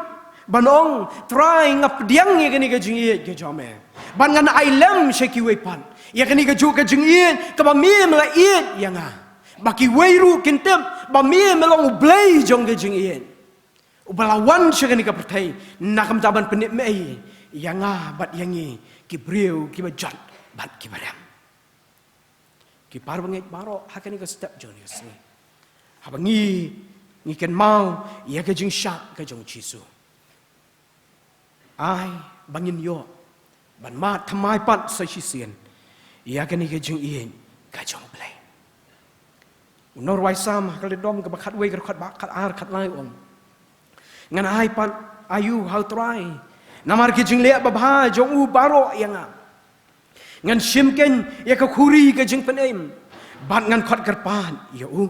ban ong try ngap diang ya gani ka jing iet ka jong me ban ngan ailam sheki wei pan ya gani ka ju ka jing iet ka ba mi mla iet ya nga baki weiru kintem ba mi melong ublay jong ge jing ien ubalawan shagani ka pertai nakam taban penit mei yanga bat yangi ki breu ki bajat bat ki baram ki parbanget baro hakani ka step jong ge sni habangi ngi ken mau ya ge jing sha ka jong chisu ai bangin yo ban ma thamai pat sa chi sien ya gani ge jing ien ka jong blai Unor wai sam kali dom ke bakat wei ke khat bakat ar khat lai om. Ngan ai pan ayu how try. Namar ki jing le babha jong u baro yang a. Ngan shimken ya ka khuri ke jing penem. Bat ngan khat kerpan ya u.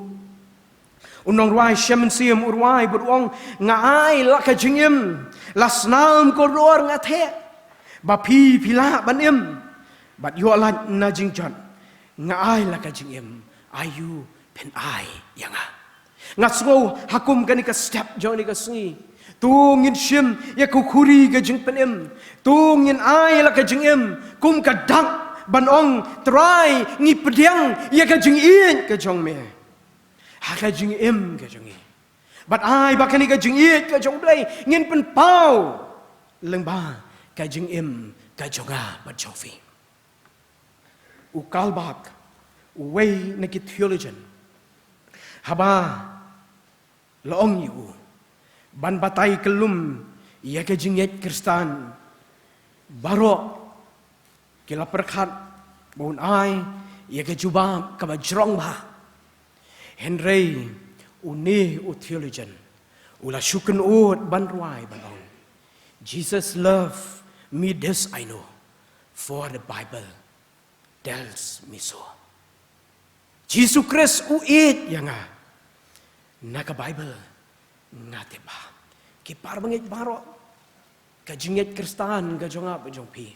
Unong wai shamen siam urwai burwong nga ai la ka jing im. Lasnam ko ror nga the. Ba pi pila ban im. Bat yo la na jing jan. Nga ai la ka jing im. Ayu pen ai yang a ngasgo hakum gani ka step joni ka sngi tungin shim ya ku khuri ga jing pen em tungin ai la ka jing em kum ka dak ban ong try ngi pediang ya ka jing in ka jong me ha ka jing em ka jong i bat ai ba kani ka jing i ka jong blai ngin pen pau leng ba ka jing em ka jong a ba jong fi u kalbak wei na ki theologian haba loong yu ban batai kelum ya ke jinget kristan baro kila perkhat bon ai ya ke juba ka bajrong ba henry uni u theologian ula shukun ut ban ruai ban ong Jesus love me this I know for the Bible tells me so Jesus Christ u it yang a naka Bible ngate ba ki parbangit baro ka jinget kristan ka jonga pa jong pi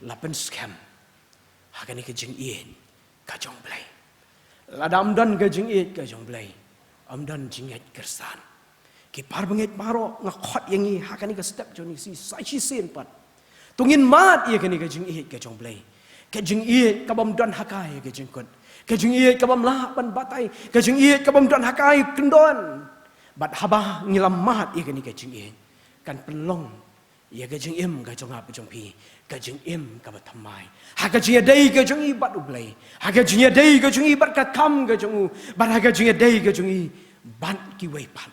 lapen scam hakani ka jing ien ka jong blai ladam dan ka jing it ka jong blai amdan jinget kristan ki parbangit baro nga khot yangi hakani ka step joni si sai chi sen pat tungin mat ye kani ka jing it ka jong blai ka jing it ka bam dan hakai ka jing kot ka jing iet ka bam la ban batai ka jing iet ka bam dan hakai kendon bat haba ngilam mat ye kani ka jing iet kan penlong ye ka jing im ka jong ap jong pi ka jing im ka bat thamai ha ka jing dei ka jong i bat ublai ha ka jing dei ka jong i bat ka kam ka jong u bat ha ka jing dei ka jong i ban ki wei pan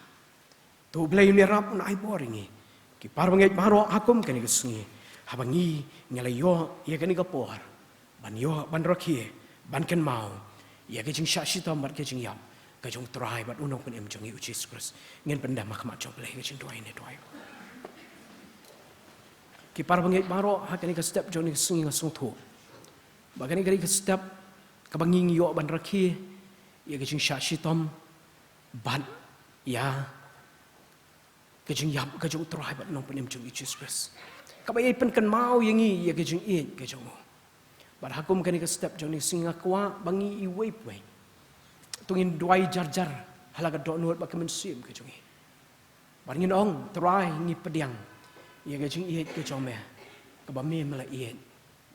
tu ublai ni rap nai boringi ki parwangai baro hakum kani ka sungi habangi ngalayo ye kani ka por ban yo ban rokie ban ken mau ya ke jing sha shi tom bat ke jing yam ka jong try bat unong pen em jong i Jesus Christ ngin pendam mak jong le ke jing tuai ne tuai ki par bangai baro ha ke ni ka step jong ni sing ngasong thu ba ke ni ka step ka banging yo ban rakhi ya ke jing sha shi tom ban ya ke jing yam ka jong try bat nong pen em jong i Jesus Christ ka ba pen ken mau yangi ya ke jing i ke jong Bar hakum kani ka step joni singa kwa bangi I wei pwe. Tungin duai jar-jar halaga do nuot ba kemen sim ke jongi. Bar ngin ong try ngi pediang. Ye ke jing iet ke jome. Ka ba me mala iet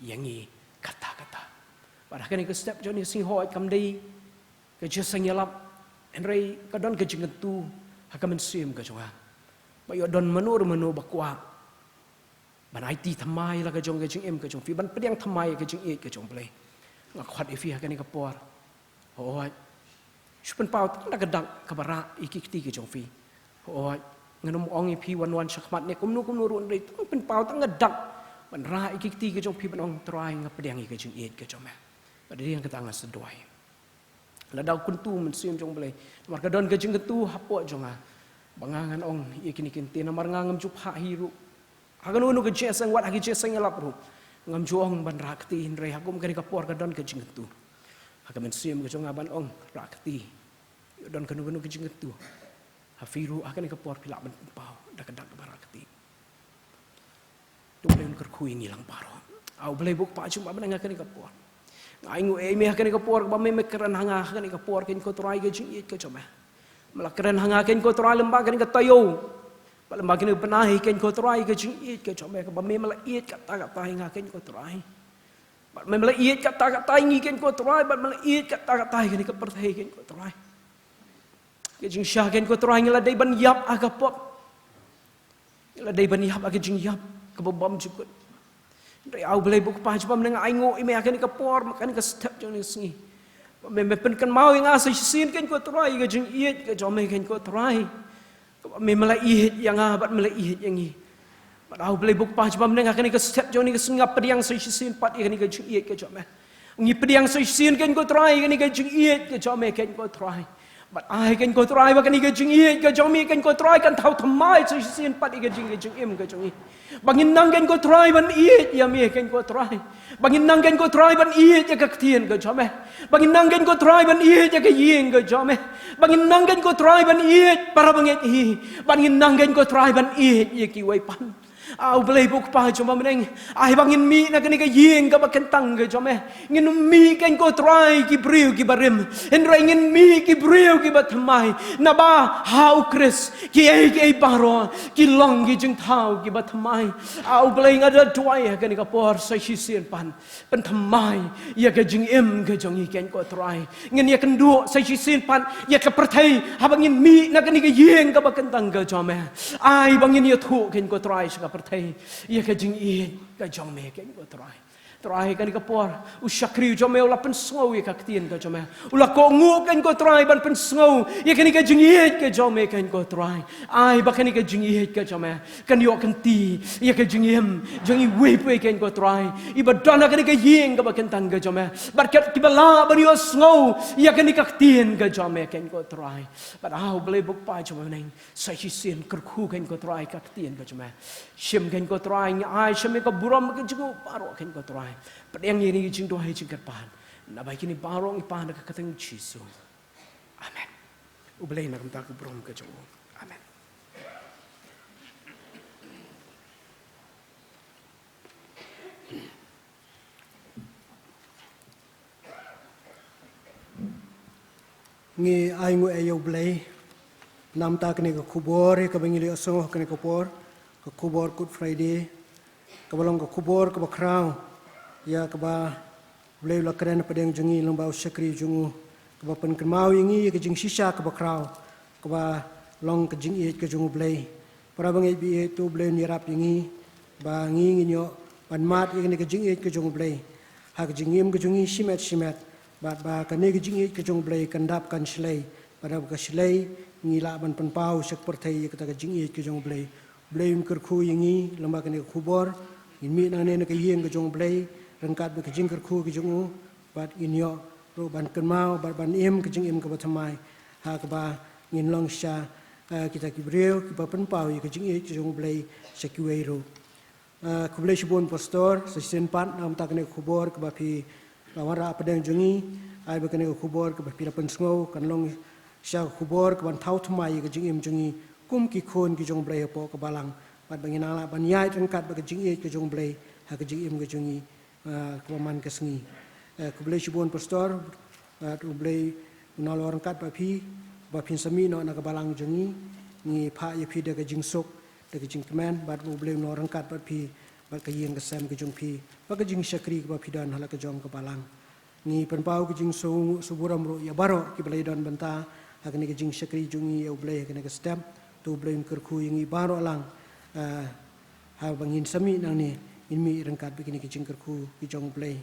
yangi kata-kata. Bar kani ka step joni sing hoi kam dei ke jesang yalap enrei ka don ke jing tu hakamen sim ke jonga. Ba yo don menur ba kwa ban IT thamai la ka jong ke jing em ke jong fi ban pediang thamai ke jing e ke jong play nga khat ifi ha ka ni ka por ho shupen pau ta ka dak ka bara ikikti ke jong fi ho nganum ong pi wan syakmat ne kumnu run dei tang pen pau tang ngedak ban ra iki ti ke jong pi ban ong trai ngapedang ke jong it ke jong ma pada dia kata ngas sedoi la dau kuntu men siam jong blai mar kadon ke jong ketu hapo jong a bangangan ong ikini kinti na mar ngam jup ha hiru agan unu ke jesang wat agi jesang elap ru ngam juong ban rakti hindre hakum ke kapor kadon ke jong ketu akan siam ke jong aban ong rakti don kanu ke jong ketu hafiru akan kapor pilak ban pau dak dak barakti tu len kerkui ngilang paro au blai buk pa cuma ban akan kapor ngai ngu me akan kapor ba me keran hanga akan kapor ken ko trai ke jing it ke cuma melakran hanga ken ko trai lembag ken katayo lembag ken penahi ken ko trai ke jing it ke cuma ba me mala it kata hanga ken ko trai ba me mala it kata ngi ken ko trai ba mala it kata ken ke perthai ken ko trai ke jing syah ken ko trai ngala dai ban yap agapop ngala dai ban yap aga jing yap ke bom jukut dai au blai buk pa jpa menang ai ngo ime akan ke por makan ke step jong ni singi me pen kan mau yang asai sin ken ko trai ke jing iet ke jom ken ko trai me mala iet yang abat mala iet yang ni bat au blai buk pa jpa menang akan ke step jong ni ke singap pediang sai sin pat ke ni ke jing iet ke jom ngi pediang sai sin ken ko trai ke ni ke jing iet ke jom ken ko trai bat ai ken ko trai ba ken ni ke jing iet ke jom ken ko trai kan thau thamai sai sin pat ke jing im ke jong ni bangin nanggen ko try ban iet ya me ken ko try bangin nanggen ko try ban iet ya ka tien ko jome bangin nanggen ko try ban iet ya ka yeng ko jome bangin nanggen ko try ban iet para banget hi bangin nanggen ko try ban iet ya ki wai pan au blai buk pa joma meneng ai bangin mi na ken ka yeng ka bakentang ko jome ngin mi ken ko try ki briu ki barim en ra ngin mi ki briu ki batmai na ba hau kris ki ai baro ki long ki jing thau ki batmai au blai ngada tuai ken ka por sai si sien pan pen thamai ya ka jing em ka jong ken ko try ngin ya ken du sai si sien pan ya ka perthai ha bangin mi na ken ka yeng ka bakentang ko jome ai bangin ya thu ken ko try sa perthai ia ka jing i ka jong me ken ko try kan ka por u shakri jome ula pen sngau ia ka tien ka jome ula ko ngu ken ko try ban pen sngau ia kan ka jing i ka jome ken ko try ai ba kan ka jing i ka jome kan yo kan ti ia ka jing im jong i we pe ken ko try i ba dana kan ka yeng ka ba ken tang ka jome bar kat ki bala ban yo sngau ia kan ka tien ka jome ken ko try but au ble buk pa jome neng sai si sin ker khu ken ko try ka tien ka jome shim ken ko try ai shim ka buram ka jing paro ken ko try pedang ini jing doai jing kerpan na baik ini barong ipan ka kateng jisu amen ublei na kamta ku brom ka jong amen ngi ai ngu ayo blai nam ta kene ka khubor ka bangili asong kene ka por ka khubor good friday ka balong ka khubor ka bakrau ya ka ba blai la kren pedeng jungi lomba usyakri jungu ka ba pen kemau ingi ka jing sisa ka bakrau ka ba long ka jing iet ka jungu blai para bangai bi tu blai ni rap ingi ba ngi nyo ban mat ini ka jing iet ka jungu blai ha ka jing im ka jungi simet ba ka ne ka jing iet ka jungu blai kan dap kan slei pada ka slei ngi la ban pen pau sak perthai ka ta ka jing iet ka jungu blai blai um ker khu ingi lomba ka ne khubor in mi na ne ka yeng ka jungu blai rangkat be kejing kerku kejungu bat inyo ro ban kenmau bat ban im kejing im ke batamai ha ke ba ngin long sha kita kibreu ki ba pen pau kejing i kejung blai sekiwei ro ku blai shibon pastor sesen pan nam tak ne khubor ke ba phi lawara pedang jungi ai be kene khubor ke ba phi pen sngo kan long sha khubor ke ban thau thmai kejing im jungi kum ki khon kejung blai po ke balang bat bangin ala ban yai rangkat be kejing i kejung blai ha kejing im kejungi kepaman kesengi kublai shibon pastor kublai nol orang kat bapi sami no nak balang jengi ni pha ye phi de ka jingsok de ka jingkman bat kublai nol orang kat bapi bat ka yeng ka sam ka jong phi ba ka jing shakri ka bapi dan hala ka jong ka balang ni penpau ka jing suburam ro ya baro ki blai don banta akni ka jing shakri jungi ya kublai ka ka stem tu blai kerku yengi baro lang ha bangin sami nang ni inmi rangkat begini kejing kerku kijong blai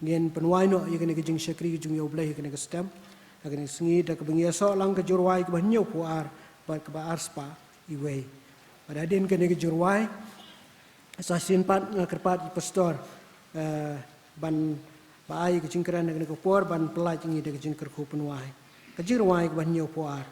ngien penwai no ye kene kejing shakri kijong yo blai kene ke stem akene sengi da ke bengi so lang ke jurwai ke banyo puar ba ke ba arspa iwe. Pada din kene ke jurwai asasin pat ngakerpat pastor ban baai ke jingkran kene ke por ban pelaj ngi de jingker ku penwai. Ke jurwai ke ban nyo puar.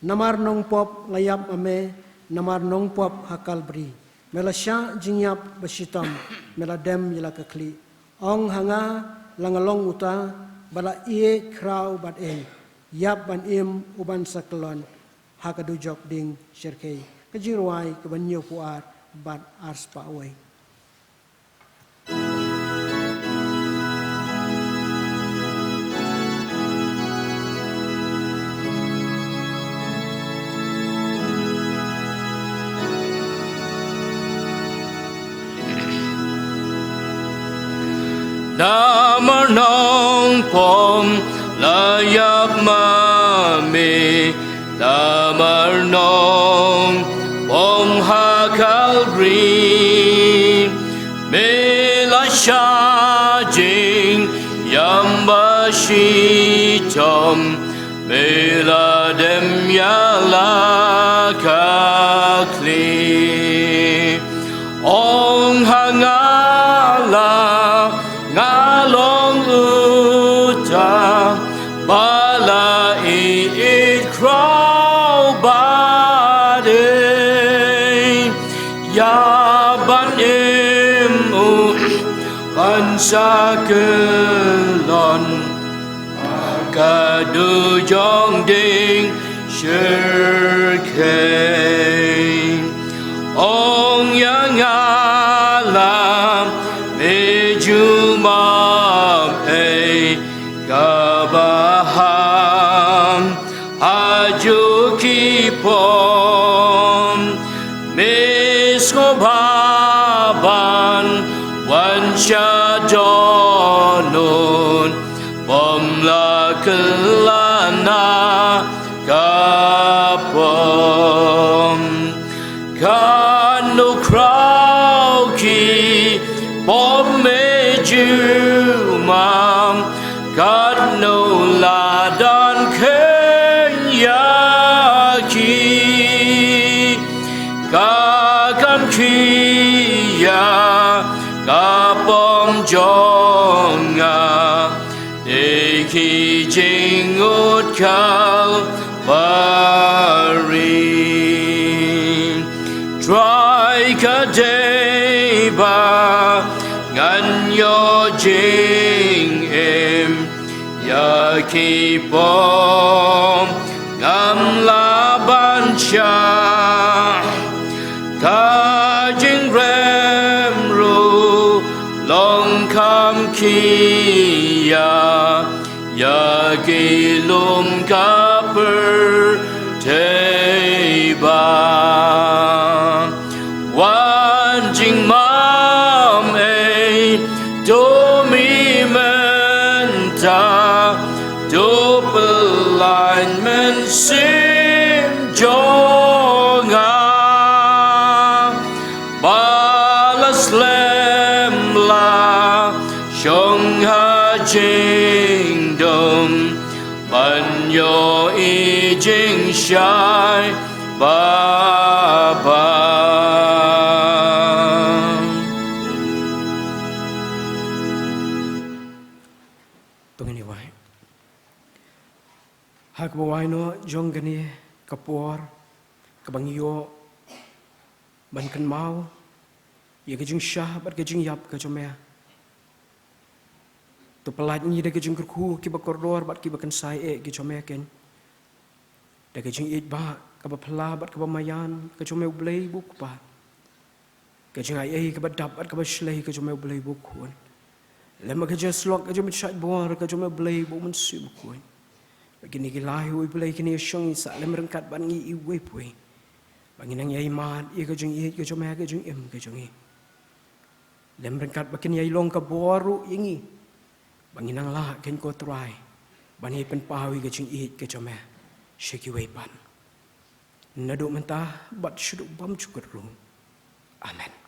Namar nong pop layap ame namar nong pop hakal beri. Mela sya jingyap basitam mela dem yela kekli. Ong hanga langalong uta bala ie krau bat yap ban im uban saklon hakadu jok ding syirkei kejirwai kebanyo puar bat ars pa away. Namar nong pom layap mami Namar nong pom hakal bri Mela shajing yamba shitom Mela dem yala kakli Ong hangala ngalong uta bala it crow bade ya ban imu pansakelon kadu jong ding shirkei ong yang alam Jumam kabaham ajukipom miskobaban wansyadonun bomlakelana kapom kanukrauki Jumam God no ladon kenyaki Kakam kia kapom jonga Deki jingut kalbari Try kadeba ngan yo jing em ya kipom ngam laban sha ka jing rem ru long kam kia ya kilum kaper teba wan jing mam do mi menta do alignment sim jonga balas lemla shong ha jing dom ban yo i jing shai baba hak bawai no jong gani kapor kabangyo ban kan mau ye ke jing syah bat ke jing yap ke chomea to pelat ni de ke jing kurku ki ba koridor bat ki ba kan sai e ke chomea ken de ke jing it ba ka ba phala bat ka ba mayan ke chomea blei buk ba ke jing ai ke ba dap bat ka ba shlei ke chomea blei buk kun lema ke just lok ke chomea chat bor ke chomea blei buk mun su kun Begini gilai hui pulai kini syong isa lem rengkat ban ngi iwe pui. Bangin ang yai mat ye ke jung ye ke jome ke jung em ke jung ye. Lem rengkat bakin yai long ka boru yengi. Bangin ang la ken ko try. Ban ye pen pawi ke jung ye ke jome. Shiki wei ban. Nadu mentah bat syuduk bam cukur ru. Amen.